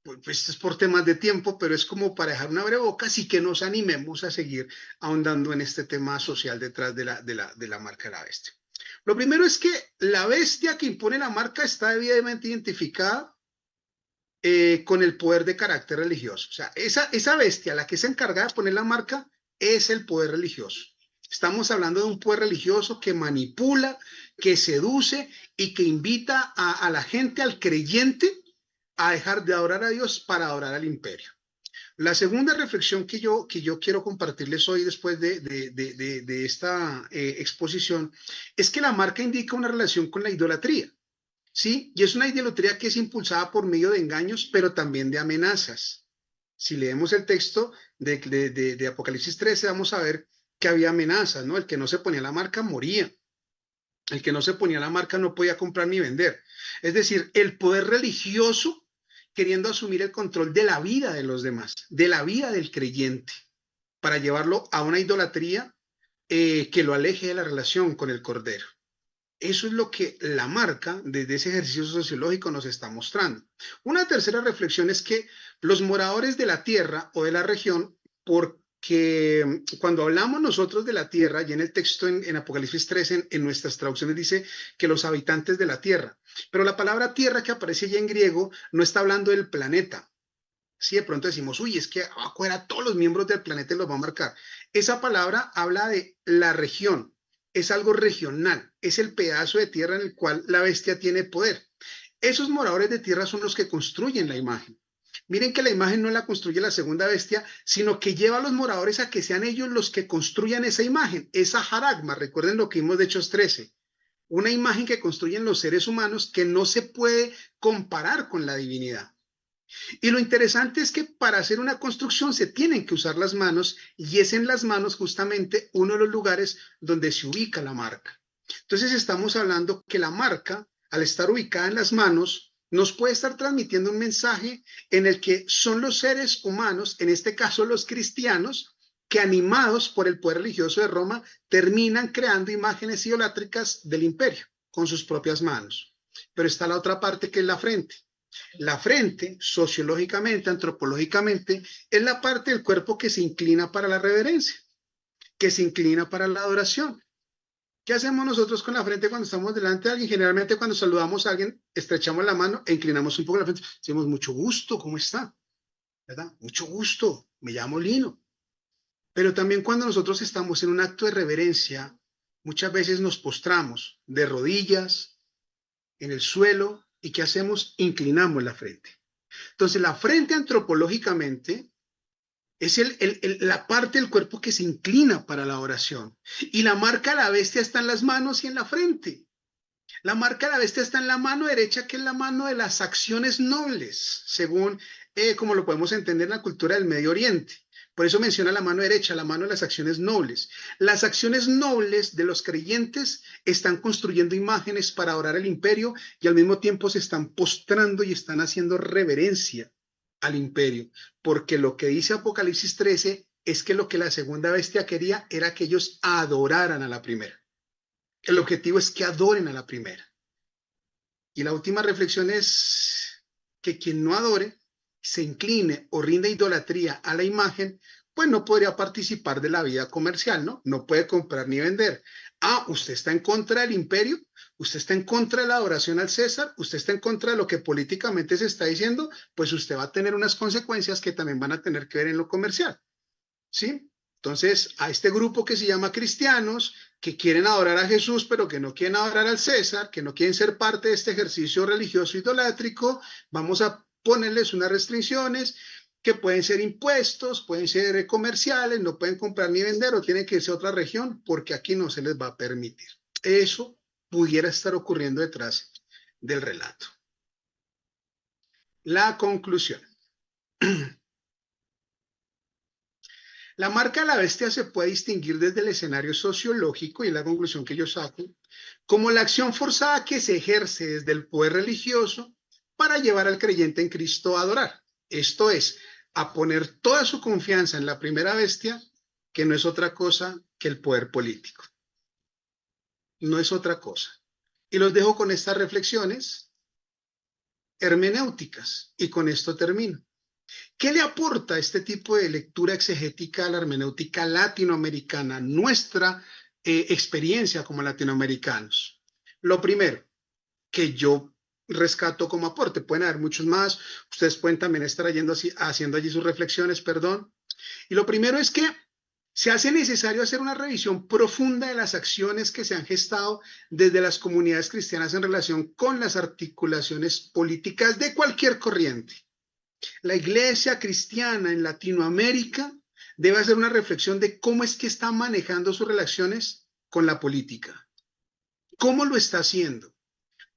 S1: pues es por temas de tiempo, pero es como para dejar una abrebocas y que nos animemos a seguir ahondando en este tema social detrás de la marca de la bestia. Lo primero es que la bestia que impone la marca está debidamente identificada con el poder de carácter religioso. O sea, esa bestia, la que es encargada de poner la marca, es el poder religioso. Estamos hablando de un poder religioso que manipula, que seduce y que invita a la gente, al creyente, a dejar de adorar a Dios para adorar al imperio. La segunda reflexión que yo quiero compartirles hoy después de esta exposición es que la marca indica una relación con la idolatría, ¿sí? Y es una idolatría que es impulsada por medio de engaños, pero también de amenazas. Si leemos el texto de Apocalipsis 13, vamos a ver que había amenazas, ¿no? El que no se ponía la marca moría. El que no se ponía la marca no podía comprar ni vender. Es decir, el poder religioso queriendo asumir el control de la vida de los demás, de la vida del creyente, para llevarlo a una idolatría que lo aleje de la relación con el Cordero. Eso es lo que la marca desde ese ejercicio sociológico nos está mostrando. Una tercera reflexión es que los moradores de la tierra o de la región, porque cuando hablamos nosotros de la tierra, y en el texto en Apocalipsis 13, en nuestras traducciones dice que los habitantes de la tierra, pero la palabra tierra que aparece ya en griego no está hablando del planeta. Si de pronto decimos, uy, es que afuera todos los miembros del planeta los va a marcar. Esa palabra habla de la región, es algo regional, es el pedazo de tierra en el cual la bestia tiene poder. Esos moradores de tierra son los que construyen la imagen. Miren que la imagen no la construye la segunda bestia, sino que lleva a los moradores a que sean ellos los que construyan esa imagen, esa jaragma. Recuerden lo que vimos de Hechos 13. Una imagen que construyen los seres humanos que no se puede comparar con la divinidad. Y lo interesante es que para hacer una construcción se tienen que usar las manos y es en las manos justamente uno de los lugares donde se ubica la marca. Entonces estamos hablando que la marca, al estar ubicada en las manos, nos puede estar transmitiendo un mensaje en el que son los seres humanos, en este caso los cristianos, que animados por el poder religioso de Roma, terminan creando imágenes idolátricas del imperio con sus propias manos. Pero está la otra parte que es la frente. La frente, sociológicamente, antropológicamente, es la parte del cuerpo que se inclina para la reverencia, que se inclina para la adoración. ¿Qué hacemos nosotros con la frente cuando estamos delante de alguien? Generalmente cuando saludamos a alguien, estrechamos la mano e inclinamos un poco la frente. Decimos, mucho gusto, ¿cómo está? ¿Verdad? Mucho gusto, me llamo Lino. Pero también cuando nosotros estamos en un acto de reverencia, muchas veces nos postramos de rodillas, en el suelo, ¿y qué hacemos? Inclinamos la frente. Entonces, la frente antropológicamente es la parte del cuerpo que se inclina para la oración. Y la marca de la bestia está en las manos y en la frente. La marca de la bestia está en la mano derecha, que es la mano de las acciones nobles, según como lo podemos entender en la cultura del Medio Oriente. Por eso menciona la mano derecha, la mano de las acciones nobles. Las acciones nobles de los creyentes están construyendo imágenes para adorar al imperio y al mismo tiempo se están postrando y están haciendo reverencia al imperio. Porque lo que dice Apocalipsis 13 es que lo que la segunda bestia quería era que ellos adoraran a la primera. El objetivo es que adoren a la primera. Y la última reflexión es que quien no adore, se incline o rinda idolatría a la imagen, pues no podría participar de la vida comercial, ¿no? No puede comprar ni vender. Ah, usted está en contra del imperio, usted está en contra de la adoración al César, usted está en contra de lo que políticamente se está diciendo, pues usted va a tener unas consecuencias que también van a tener que ver en lo comercial, ¿sí? Entonces, a este grupo que se llama cristianos, que quieren adorar a Jesús, pero que no quieren adorar al César, que no quieren ser parte de este ejercicio religioso idolátrico, vamos a ponerles unas restricciones que pueden ser impuestos, pueden ser comerciales, no pueden comprar ni vender o tienen que irse a otra región porque aquí no se les va a permitir. Eso pudiera estar ocurriendo detrás del relato. La conclusión. La marca de la bestia se puede distinguir desde el escenario sociológico, y la conclusión que yo saco, como la acción forzada que se ejerce desde el poder religioso para llevar al creyente en Cristo a adorar. Esto es, a poner toda su confianza en la primera bestia, que no es otra cosa que el poder político. No es otra cosa. Y los dejo con estas reflexiones hermenéuticas, y con esto termino. ¿Qué le aporta este tipo de lectura exegética a la hermenéutica latinoamericana, nuestra experiencia como latinoamericanos? Lo primero, que yo rescato como aporte, pueden haber muchos más, ustedes pueden también estar haciendo allí sus reflexiones, perdón. Y lo primero es que se hace necesario hacer una revisión profunda de las acciones que se han gestado desde las comunidades cristianas en relación con las articulaciones políticas de cualquier corriente. La iglesia cristiana en Latinoamérica debe hacer una reflexión de cómo es que está manejando sus relaciones con la política. ¿Cómo lo está haciendo?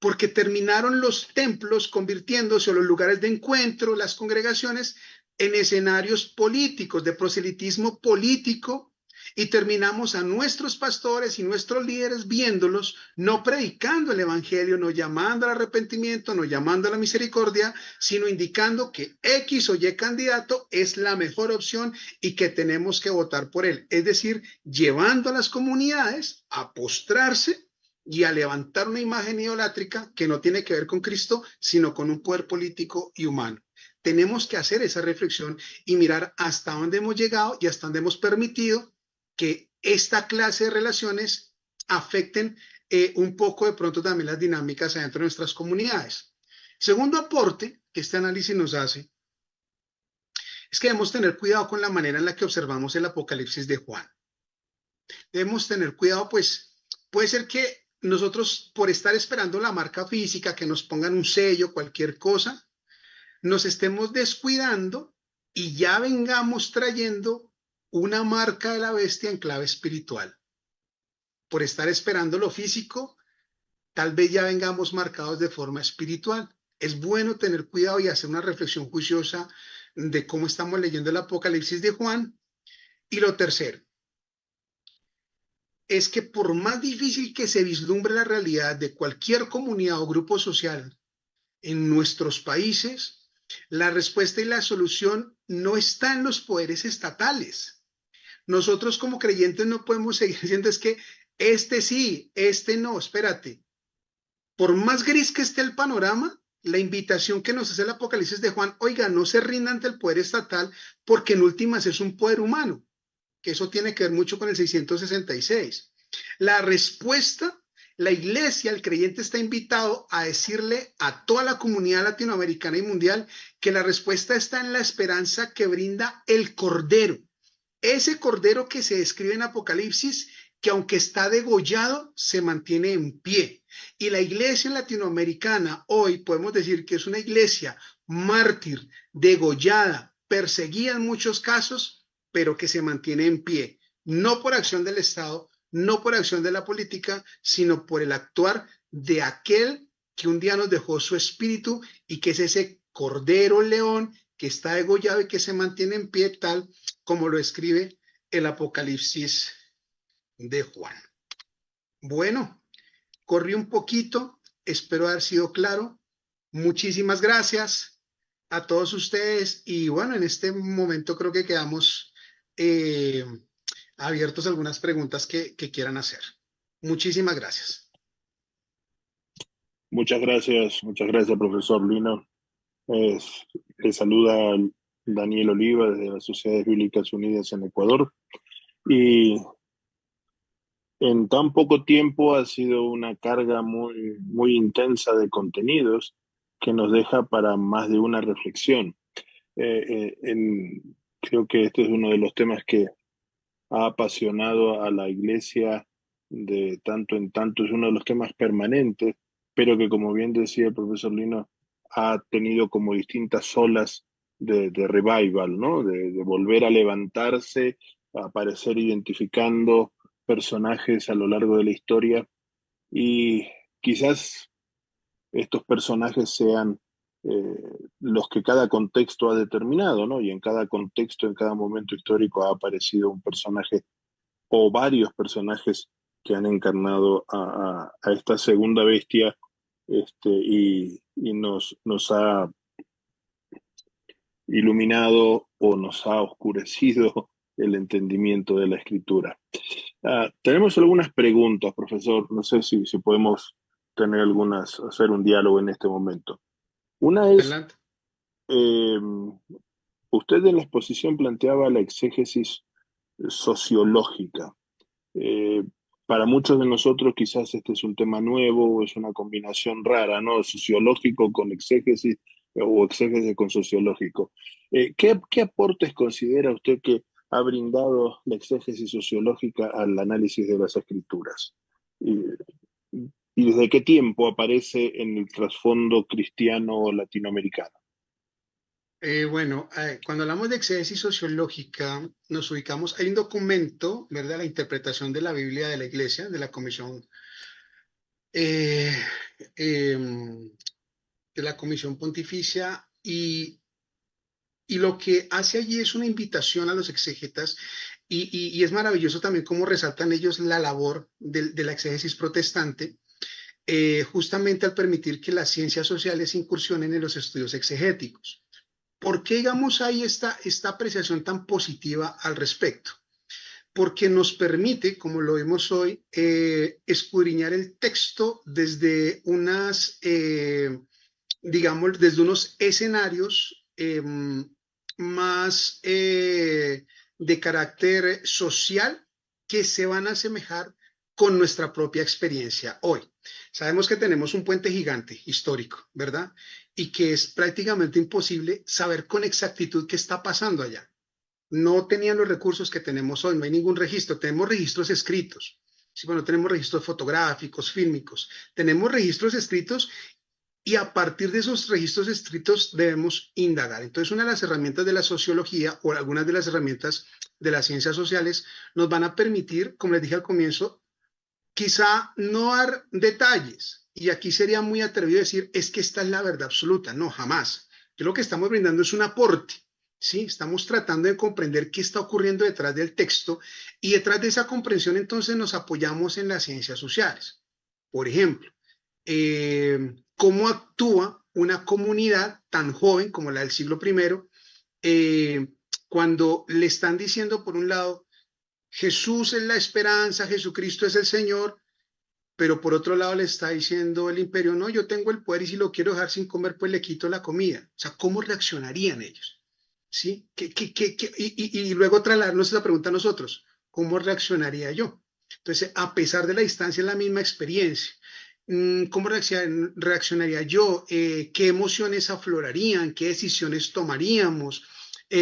S1: Porque terminaron los templos convirtiéndose en los lugares de encuentro, las congregaciones, en escenarios políticos, de proselitismo político, y terminamos a nuestros pastores y nuestros líderes viéndolos no predicando el evangelio, no llamando al arrepentimiento, no llamando a la misericordia, sino indicando que X o Y candidato es la mejor opción y que tenemos que votar por él. Es decir, llevando a las comunidades a postrarse y a levantar una imagen idolátrica que no tiene que ver con Cristo, sino con un poder político y humano. Tenemos que hacer esa reflexión y mirar hasta dónde hemos llegado y hasta dónde hemos permitido que esta clase de relaciones afecten un poco de pronto también las dinámicas adentro de nuestras comunidades. Segundo aporte que este análisis nos hace es que debemos tener cuidado con la manera en la que observamos el Apocalipsis de Juan. Debemos tener cuidado, pues puede ser que nosotros, por estar esperando la marca física, que nos pongan un sello, cualquier cosa, nos estemos descuidando y ya vengamos trayendo una marca de la bestia en clave espiritual. Por estar esperando lo físico, tal vez ya vengamos marcados de forma espiritual. Es bueno tener cuidado y hacer una reflexión juiciosa de cómo estamos leyendo el Apocalipsis de Juan. Y lo tercero es que por más difícil que se vislumbre la realidad de cualquier comunidad o grupo social en nuestros países, la respuesta y la solución no está en los poderes estatales. Nosotros como creyentes no podemos seguir diciendo es que este sí, este no, espérate. Por más gris que esté el panorama, la invitación que nos hace el Apocalipsis de Juan, oiga, no se rinda ante el poder estatal porque en últimas es un poder humano, que eso tiene que ver mucho con el 666. La respuesta, la iglesia, el creyente está invitado a decirle a toda la comunidad latinoamericana y mundial que la respuesta está en la esperanza que brinda el Cordero. Ese Cordero que se describe en Apocalipsis, que aunque está degollado, se mantiene en pie. Y la iglesia latinoamericana hoy podemos decir que es una iglesia mártir, degollada, perseguida en muchos casos, pero que se mantiene en pie, no por acción del Estado, no por acción de la política, sino por el actuar de aquel que un día nos dejó su espíritu y que es ese Cordero León que está degollado y que se mantiene en pie, tal como lo escribe el Apocalipsis de Juan. Bueno, corrí un poquito, espero haber sido claro. Muchísimas gracias a todos ustedes y bueno, en este momento creo que quedamos abiertos a algunas preguntas que quieran hacer. Muchísimas gracias.
S6: Muchas gracias, profesor Lino. Le saluda Daniel Oliva desde las Sociedades Bíblicas Unidas en Ecuador. Y en tan poco tiempo ha sido una carga muy, muy intensa de contenidos que nos deja para más de una reflexión. Creo que este es uno de los temas que ha apasionado a la iglesia de tanto en tanto, es uno de los temas permanentes, pero que, como bien decía el profesor Lino, ha tenido como distintas olas de revival, ¿no? De volver a levantarse, a aparecer identificando personajes a lo largo de la historia, y quizás estos personajes sean los que cada contexto ha determinado, ¿no? Y en cada contexto, en cada momento histórico ha aparecido un personaje o varios personajes que han encarnado a esta segunda bestia, y nos ha iluminado o nos ha oscurecido el entendimiento de la escritura. Tenemos algunas preguntas, profesor. No sé si podemos tener algunas, hacer un diálogo en este momento. Una es,
S1: Adelante.
S6: usted en la exposición planteaba la exégesis sociológica. Eh, para muchos de nosotros quizás este es un tema nuevo, o es una combinación rara, ¿no? Sociológico con exégesis o exégesis con sociológico. ¿Qué aportes considera usted que ha brindado la exégesis sociológica al análisis de las escrituras? ¿Y, y desde qué tiempo aparece en el trasfondo cristiano latinoamericano?
S1: Bueno, cuando hablamos de exégesis sociológica, nos ubicamos, hay un documento, ¿verdad? La interpretación de la Biblia de la Iglesia, de la Comisión, eh, em, de la Comisión Pontificia, y lo que hace allí es una invitación a los exégetas, y es maravilloso también cómo resaltan ellos la labor de la exégesis protestante, justamente al permitir que las ciencias sociales incursionen en los estudios exegéticos. ¿Por qué, digamos, hay esta apreciación tan positiva al respecto? Porque nos permite, como lo vimos hoy, escudriñar el texto desde digamos, desde unos escenarios más de carácter social que se van a asemejar con nuestra propia experiencia hoy. Sabemos que tenemos un puente gigante histórico, ¿verdad? Y que es prácticamente imposible saber con exactitud qué está pasando allá. No tenían los recursos que tenemos hoy, no hay ningún registro, tenemos registros escritos. Sí, bueno, tenemos registros fotográficos, fílmicos, tenemos registros escritos, y a partir de esos registros escritos debemos indagar. Entonces, una de las herramientas de la sociología o algunas de las herramientas de las ciencias sociales nos van a permitir, como les dije al comienzo, quizá no dar detalles. Y aquí sería muy atrevido decir, es que esta es la verdad absoluta. No, jamás. Que lo que estamos brindando es un aporte. ¿Sí? Estamos tratando de comprender qué está ocurriendo detrás del texto, y detrás de esa comprensión entonces nos apoyamos en las ciencias sociales. Por ejemplo, cómo actúa una comunidad tan joven como la del siglo I, cuando le están diciendo, por un lado, Jesús es la esperanza, Jesucristo es el Señor, pero por otro lado le está diciendo el imperio, no, yo tengo el poder y si lo quiero dejar sin comer, pues le quito la comida. O sea, ¿cómo reaccionarían ellos? ¿Sí? Y luego trasladarnos esa pregunta a nosotros, ¿cómo reaccionaría yo? Entonces, a pesar de la distancia, es la misma experiencia. ¿Cómo reaccionaría yo? ¿Qué emociones aflorarían? ¿Qué decisiones tomaríamos?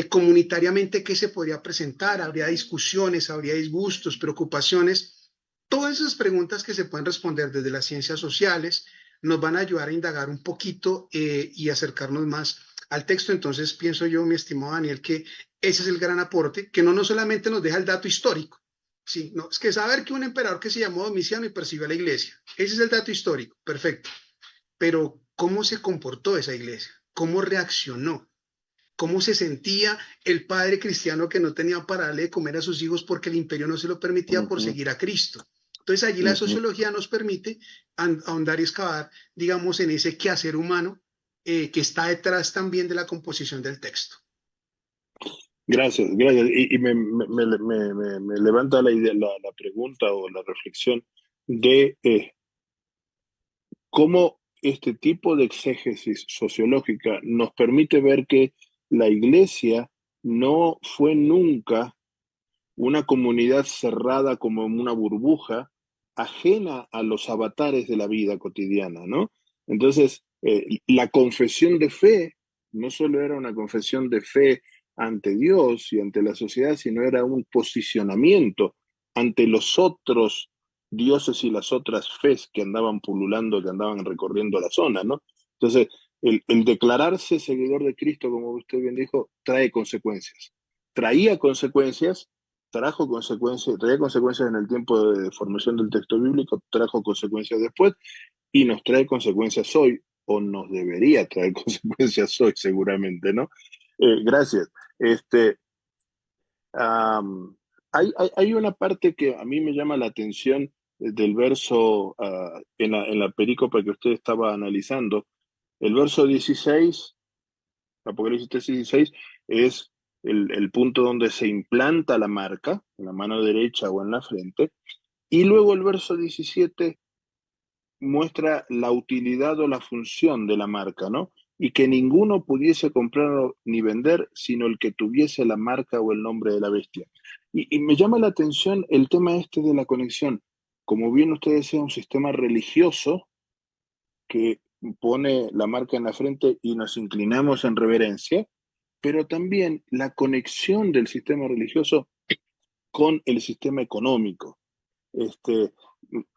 S1: Comunitariamente, ¿qué se podría presentar? ¿Habría discusiones? ¿Habría disgustos? ¿Preocupaciones? Todas esas preguntas que se pueden responder desde las ciencias sociales nos van a ayudar a indagar un poquito y acercarnos más al texto. Entonces, pienso yo, mi estimado Daniel, que ese es el gran aporte, que no solamente nos deja el dato histórico. Sí, no, es que saber que un emperador que se llamó Domiciano y persiguió a la iglesia, ese es el dato histórico, perfecto. Pero, ¿cómo se comportó esa iglesia? ¿Cómo reaccionó? ¿Cómo se sentía el padre cristiano que no tenía para darle de comer a sus hijos porque el imperio no se lo permitía por seguir a Cristo? Entonces, allí la sociología nos permite ahondar y excavar, digamos, en ese quehacer humano que está detrás también de la composición del texto.
S6: Gracias, gracias. Y me levanta la idea, la pregunta o la reflexión de cómo este tipo de exégesis sociológica nos permite ver que la iglesia no fue nunca una comunidad cerrada como en una burbuja, ajena a los avatares de la vida cotidiana, ¿no? Entonces, la confesión de fe no solo era una confesión de fe ante Dios y ante la sociedad, sino era un posicionamiento ante los otros dioses y las otras fes que andaban pululando, que andaban recorriendo la zona, ¿no? Entonces, el declararse seguidor de Cristo, como usted bien dijo, trae consecuencias. Traía consecuencias, traía consecuencias en el tiempo de formación del texto bíblico, trajo consecuencias después y nos trae consecuencias hoy, o nos debería traer consecuencias hoy seguramente, ¿no? Gracias. Este, hay una parte que a mí me llama la atención del verso en la perícopa que usted estaba analizando. El verso 16, Apocalipsis 16, es el punto donde se implanta la marca, en la mano derecha o en la frente, y luego el verso 17 muestra la utilidad o la función de la marca, ¿no? Y que ninguno pudiese comprar ni vender, sino el que tuviese la marca o el nombre de la bestia. Y me llama la atención el tema este de la conexión. Como bien usted decía, un sistema religioso que pone la marca en la frente y nos inclinamos en reverencia, pero también la conexión del sistema religioso con el sistema económico.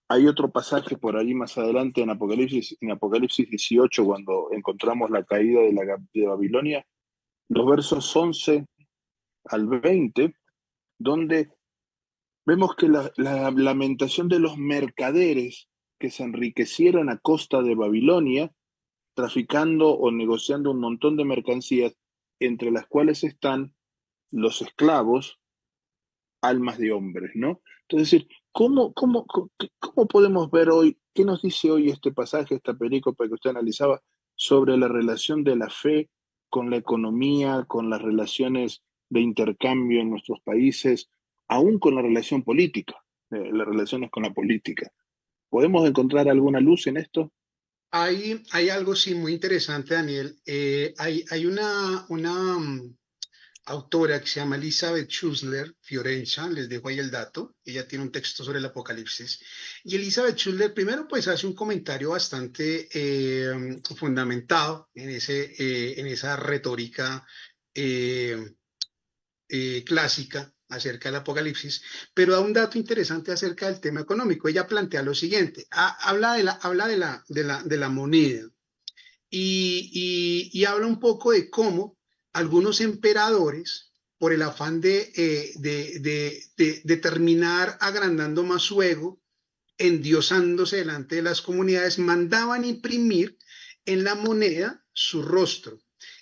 S6: Hay otro pasaje por ahí más adelante en Apocalipsis 18, cuando encontramos la caída de Babilonia, los versos 11 al 20, donde vemos que la lamentación de los mercaderes que se enriquecieron a costa de Babilonia, traficando o negociando un montón de mercancías, entre las cuales están los esclavos, almas de hombres, ¿no? Entonces, es decir, ¿cómo podemos ver hoy, qué nos dice hoy este pasaje, esta perícopa que usted analizaba, sobre la relación de la fe con la economía, con las relaciones de intercambio en nuestros países, aún con la relación política, las relaciones con la política? ¿Podemos encontrar alguna luz en esto?
S1: Hay algo, sí, muy interesante, Daniel. Hay una autora que se llama Elizabeth Schussler, Fiorenza, les dejo ahí el dato. Ella tiene un texto sobre el Apocalipsis. Y Elizabeth Schussler, primero, pues hace un comentario bastante fundamentado en esa retórica eh, clásica acerca del Apocalipsis, pero da un dato interesante acerca del tema económico. Ella plantea lo siguiente: habla de la moneda y habla un poco de cómo algunos emperadores, por el afán de terminar agrandando más su ego, endiosándose delante de las comunidades, mandaban imprimir en la moneda su rostro.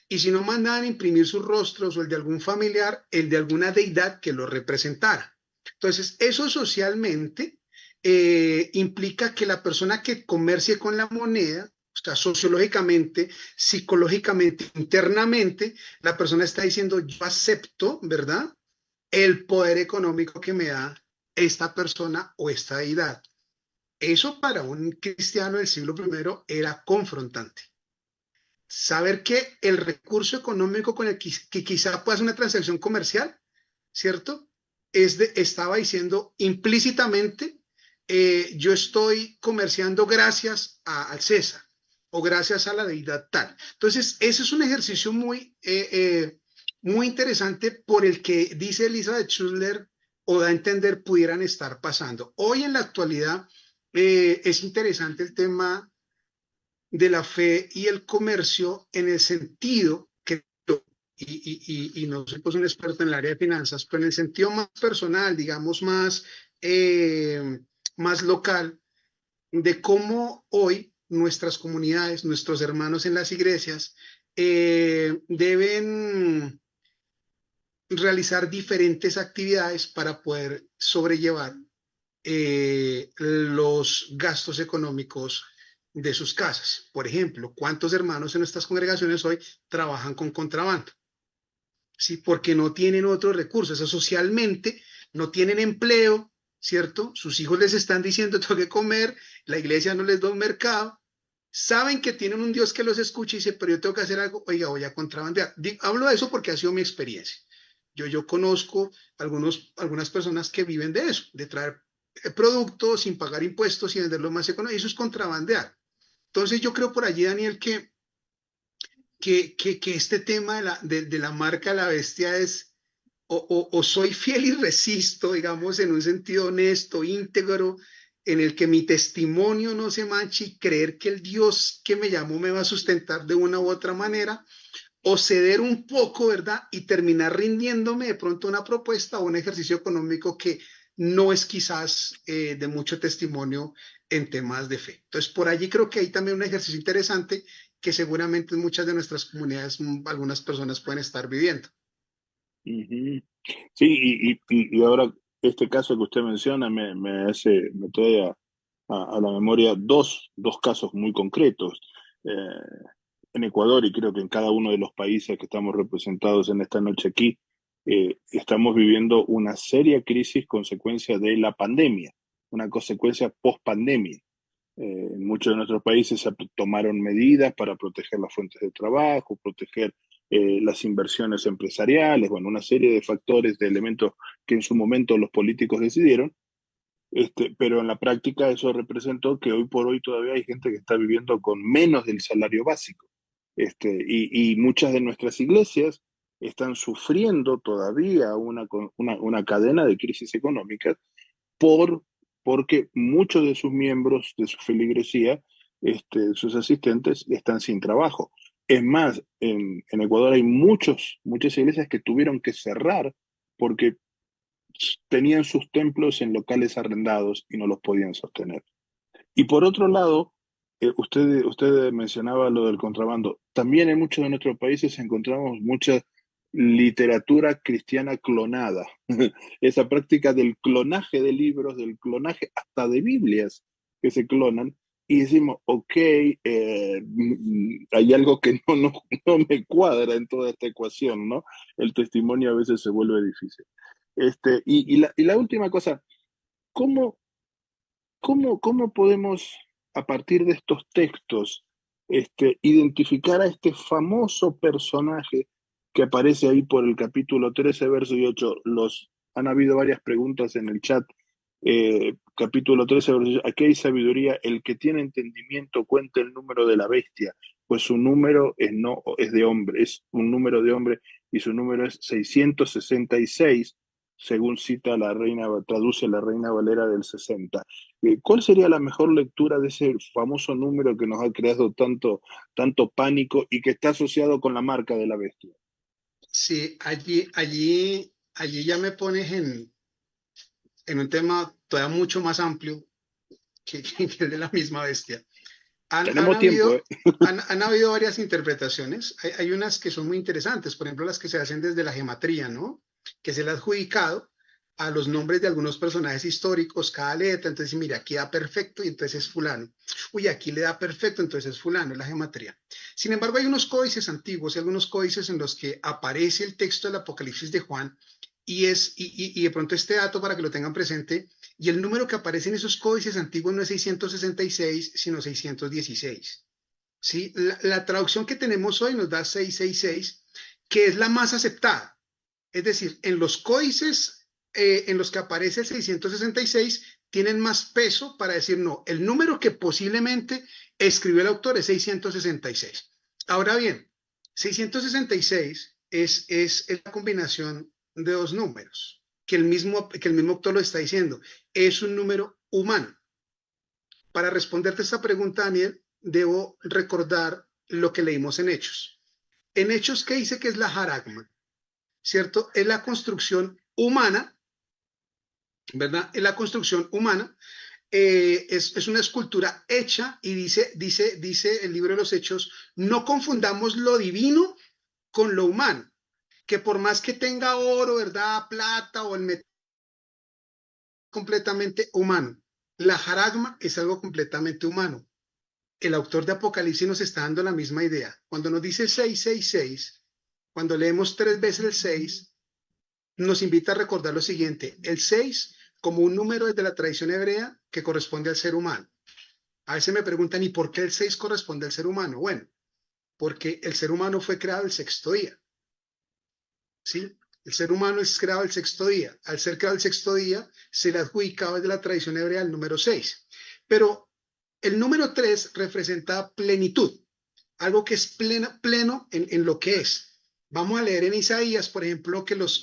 S1: Y si no mandaban imprimir sus rostros o el de algún familiar, el de alguna deidad que lo representara. Entonces, eso socialmente implica que la persona que comercie con la moneda, o sea, sociológicamente, psicológicamente, internamente, la persona está diciendo: yo acepto, ¿verdad?, el poder económico que me da esta persona o esta deidad. Eso para un cristiano del siglo I era confrontante. Saber que el recurso económico con el que quizá pueda hacer una transacción comercial, ¿cierto? Estaba diciendo implícitamente, yo estoy comerciando gracias al César o gracias a la deidad tal. Entonces, ese es un ejercicio muy interesante por el que dice Elizabeth Schussler o da a entender pudieran estar pasando. Hoy en la actualidad es interesante el tema de la fe y el comercio en el sentido que, y no soy pues un experto en el área de finanzas, pero en el sentido más personal, digamos, más local, de cómo hoy nuestras comunidades, nuestros hermanos en las iglesias, deben realizar diferentes actividades para poder sobrellevar los gastos económicos de sus casas. Por ejemplo, ¿cuántos hermanos en nuestras congregaciones hoy trabajan con contrabando? Sí, porque no tienen otros recursos, o sea, socialmente no tienen empleo, ¿cierto? Sus hijos les están diciendo tengo que comer, la iglesia no les da un mercado, saben que tienen un Dios que los escucha y dice, pero yo tengo que hacer algo, oiga, voy a contrabandear. Hablo de eso porque ha sido mi experiencia. Yo conozco algunas personas que viven de eso, de traer producto sin pagar impuestos y venderlo más económico. Eso es contrabandear. Entonces yo creo por allí, Daniel, que este tema de la marca La Bestia es o soy fiel y resisto, digamos, en un sentido honesto, íntegro, en el que mi testimonio no se manche y creer que el Dios que me llamó me va a sustentar de una u otra manera, o ceder un poco, ¿verdad? Y terminar rindiéndome de pronto a una propuesta o un ejercicio económico que no es quizás de mucho testimonio en temas de fe. Entonces, por allí creo que hay también un ejercicio interesante que seguramente en muchas de nuestras comunidades algunas personas pueden estar viviendo.
S6: Ujú. Sí, y ahora este caso que usted menciona me trae a la memoria dos casos muy concretos. En Ecuador, y creo que en cada uno de los países que estamos representados en esta noche aquí, estamos viviendo una seria crisis consecuencia de la pandemia, una consecuencia post-pandemia. En muchos de nuestros países se tomaron medidas para proteger las fuentes de trabajo, proteger las inversiones empresariales, bueno, una serie de factores, de elementos que en su momento los políticos decidieron, pero en la práctica eso representó que hoy por hoy todavía hay gente que está viviendo con menos del salario básico. Y muchas de nuestras iglesias están sufriendo todavía una cadena de crisis económicas porque muchos de sus miembros de su feligresía, sus asistentes, están sin trabajo. Es más, en Ecuador hay muchas iglesias que tuvieron que cerrar porque tenían sus templos en locales arrendados y no los podían sostener. Y por otro lado, usted mencionaba lo del contrabando. También en muchos de nuestros países encontramos mucha literatura cristiana clonada. Esa práctica del clonaje de libros, del clonaje hasta de Biblias que se clonan. Y decimos, ok, hay algo que no me cuadra en toda esta ecuación, ¿no? El testimonio a veces se vuelve difícil. Y la última cosa, ¿cómo, cómo podemos, a partir de estos textos, identificar a este famoso personaje que aparece ahí por el capítulo 13, verso 8? Han habido varias preguntas en el chat. Capítulo 13, verso 8. Aquí hay sabiduría. El que tiene entendimiento cuenta el número de la bestia, pues su número no es de hombre, es un número de hombre y su número es 666, según traduce la Reina Valera del 60. ¿Cuál sería la mejor lectura de ese famoso número que nos ha creado tanto pánico y que está asociado con la marca de la bestia?
S1: Sí, allí ya me pones en un tema todavía mucho más amplio que el de la misma bestia. Han
S6: Tenemos tiempo,
S1: habido,
S6: ¿eh?
S1: han habido varias interpretaciones. Hay unas que son muy interesantes, por ejemplo, las que se hacen desde la gematría, ¿no? Que se le ha adjudicado a los nombres de algunos personajes históricos, cada letra. Entonces, mira, aquí da perfecto y entonces es fulano. Uy, aquí le da perfecto, entonces es fulano, es la gematría. Sin embargo, hay unos códices antiguos y algunos códices en los que aparece el texto del Apocalipsis de Juan y de pronto este dato para que lo tengan presente, y el número que aparece en esos códices antiguos no es 666, sino 616. ¿Sí? La traducción que tenemos hoy nos da 666, que es la más aceptada. Es decir, en los códices en los que aparece el 666 tienen más peso para decir no, el número que posiblemente escribió el autor es 666. Ahora bien, 666 es la combinación de dos números, que el mismo autor lo está diciendo, es un número humano. Para responderte esta pregunta, Daniel, debo recordar lo que leímos en Hechos. En Hechos, ¿qué dice que es la jaragma? ¿Cierto? Es la construcción humana, ¿verdad? Es la construcción humana. Es una escultura hecha y dice el libro de los Hechos, no confundamos lo divino con lo humano, que por más que tenga oro, ¿verdad? Plata o el metal completamente humano. La jaragma es algo completamente humano. El autor de Apocalipsis nos está dando la misma idea. Cuando nos dice 666, cuando leemos 3 veces el 6, nos invita a recordar lo siguiente, el 6 como un número desde la tradición hebrea que corresponde al ser humano. A veces me preguntan, ¿y por qué el 6 corresponde al ser humano? Bueno, porque el ser humano fue creado el sexto día, ¿sí? El ser humano es creado el sexto día. Al ser creado el sexto día, se le adjudicaba desde la tradición hebrea el número 6. Pero el número 3 representa plenitud, algo que es pleno en lo que es. Vamos a leer en Isaías, por ejemplo, que los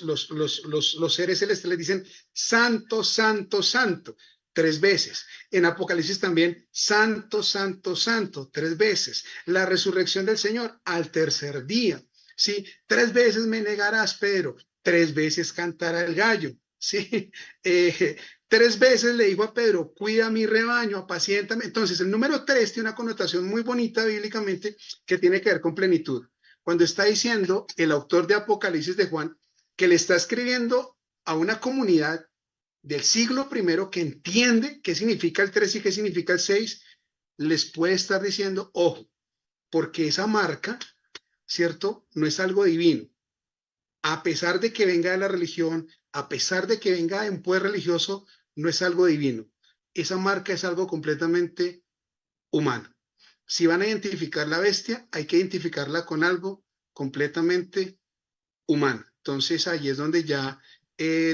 S1: seres celestiales dicen santo, santo, santo, 3 veces. En Apocalipsis también, santo, santo, santo, 3 veces. La resurrección del Señor al tercer día, ¿sí? 3 veces me negarás, Pedro, 3 veces cantará el gallo, ¿sí? 3 veces le digo a Pedro, cuida mi rebaño, apaciéntame. Entonces, el número 3 tiene una connotación muy bonita bíblicamente que tiene que ver con plenitud. Cuando está diciendo el autor de Apocalipsis de Juan que le está escribiendo a una comunidad del siglo I que entiende qué significa el 3 y qué significa el 6, les puede estar diciendo, ojo, porque esa marca, ¿cierto? No es algo divino. A pesar de que venga de la religión, a pesar de que venga de un poder religioso, no es algo divino. Esa marca es algo completamente humano. Si van a identificar la bestia, hay que identificarla con algo completamente humano. Entonces ahí es donde ya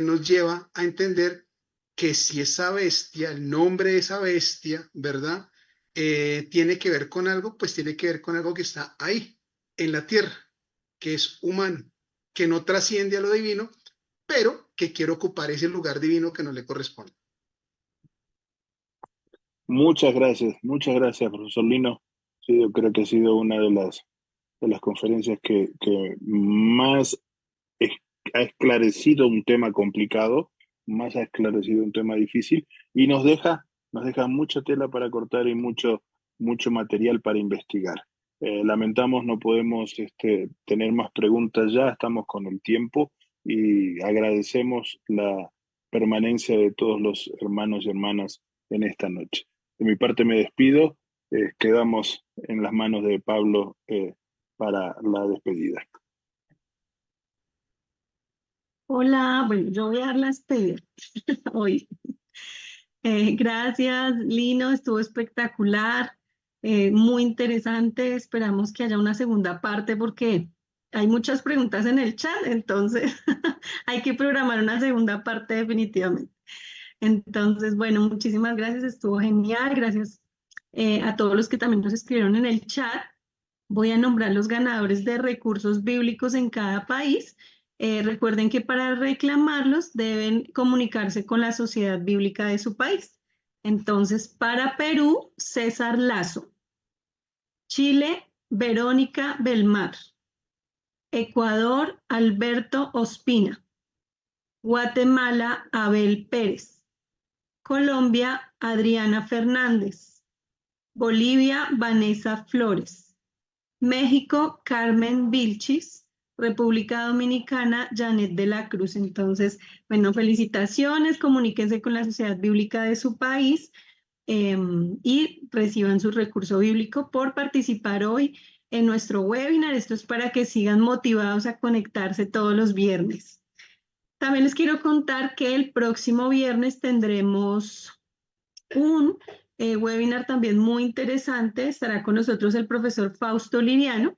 S1: nos lleva a entender que si esa bestia, el nombre de esa bestia, ¿verdad? Tiene que ver con algo, pues tiene que ver con algo que está ahí, en la tierra, que es humano, que no trasciende a lo divino, pero que quiere ocupar ese lugar divino que no le corresponde.
S6: Muchas gracias, profesor Lino. Sí, yo creo que ha sido una de las conferencias que más ha esclarecido un tema complicado, más ha esclarecido un tema difícil y nos deja mucha tela para cortar y mucho material para investigar. Lamentamos no podemos tener más preguntas ya, estamos con el tiempo y agradecemos la permanencia de todos los hermanos y hermanas en esta noche. De mi parte me despido, quedamos en las manos de Pablo para la despedida.
S3: Hola, bueno, yo voy a dar la despedida hoy. Gracias, Lino, estuvo espectacular, muy interesante. Esperamos que haya una segunda parte porque hay muchas preguntas en el chat, entonces hay que programar una segunda parte definitivamente. Entonces, bueno, muchísimas gracias, estuvo genial. Gracias a todos los que también nos escribieron en el chat. Voy a nombrar los ganadores de recursos bíblicos en cada país. Recuerden que para reclamarlos deben comunicarse con la sociedad bíblica de su país. Entonces, para Perú, César Lazo. Chile, Verónica Belmar. Ecuador, Alberto Ospina. Guatemala, Abel Pérez. Colombia, Adriana Fernández. Bolivia, Vanessa Flores. México, Carmen Vilchis. República Dominicana, Janet de la Cruz. Entonces, bueno, felicitaciones, comuníquense con la Sociedad Bíblica de su país y reciban su recurso bíblico por participar hoy en nuestro webinar. Esto es para que sigan motivados a conectarse todos los viernes. También les quiero contar que el próximo viernes tendremos un webinar también muy interesante. Estará con nosotros el profesor Fausto Liriano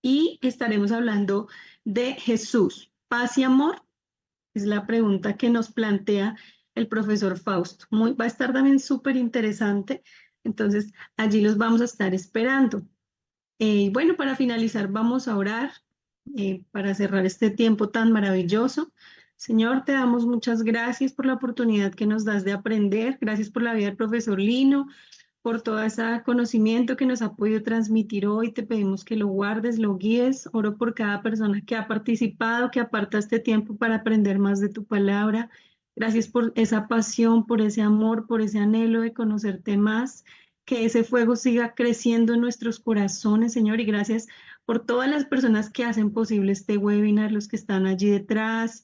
S3: y estaremos hablando de Jesús. ¿Paz y amor? Es la pregunta que nos plantea el profesor Fausto. Va a estar también súper interesante. Entonces, allí los vamos a estar esperando. Y bueno, para finalizar, vamos a orar para cerrar este tiempo tan maravilloso. Señor, te damos muchas gracias por la oportunidad que nos das de aprender. Gracias por la vida del profesor Lino, por todo ese conocimiento que nos ha podido transmitir hoy. Te pedimos que lo guardes, lo guíes. Oro por cada persona que ha participado, que aparta este tiempo para aprender más de tu palabra. Gracias por esa pasión, por ese amor, por ese anhelo de conocerte más. Que ese fuego siga creciendo en nuestros corazones, Señor. Y gracias por todas las personas que hacen posible este webinar, los que están allí detrás,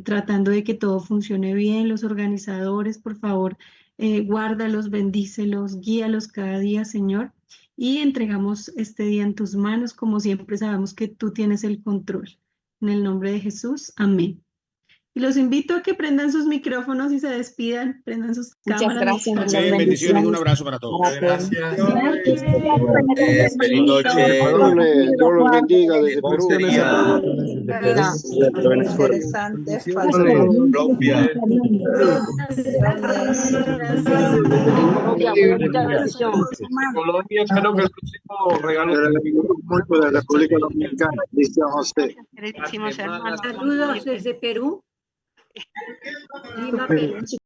S3: tratando de que todo funcione bien, los organizadores, por favor. Guárdalos, bendícelos, guíalos cada día, Señor, y entregamos este día en tus manos, como siempre sabemos que tú tienes el control. En el nombre de Jesús, amén. Y los invito a que prendan sus micrófonos y se despidan, prendan sus
S4: Muchas
S3: cámaras.
S4: gracias. Muchas
S7: Bendiciones y un
S4: bendiciones
S7: abrazo para todos.
S4: para todos.
S7: Feliz noche.
S8: Dios los bendiga desde Perú.
S9: Interesante.
S7: Colombia.
S8: Colombia, espero que el próximo regalo de la República Dominicana. Cristian José.
S9: Saludos desde Perú. Lima, Perú.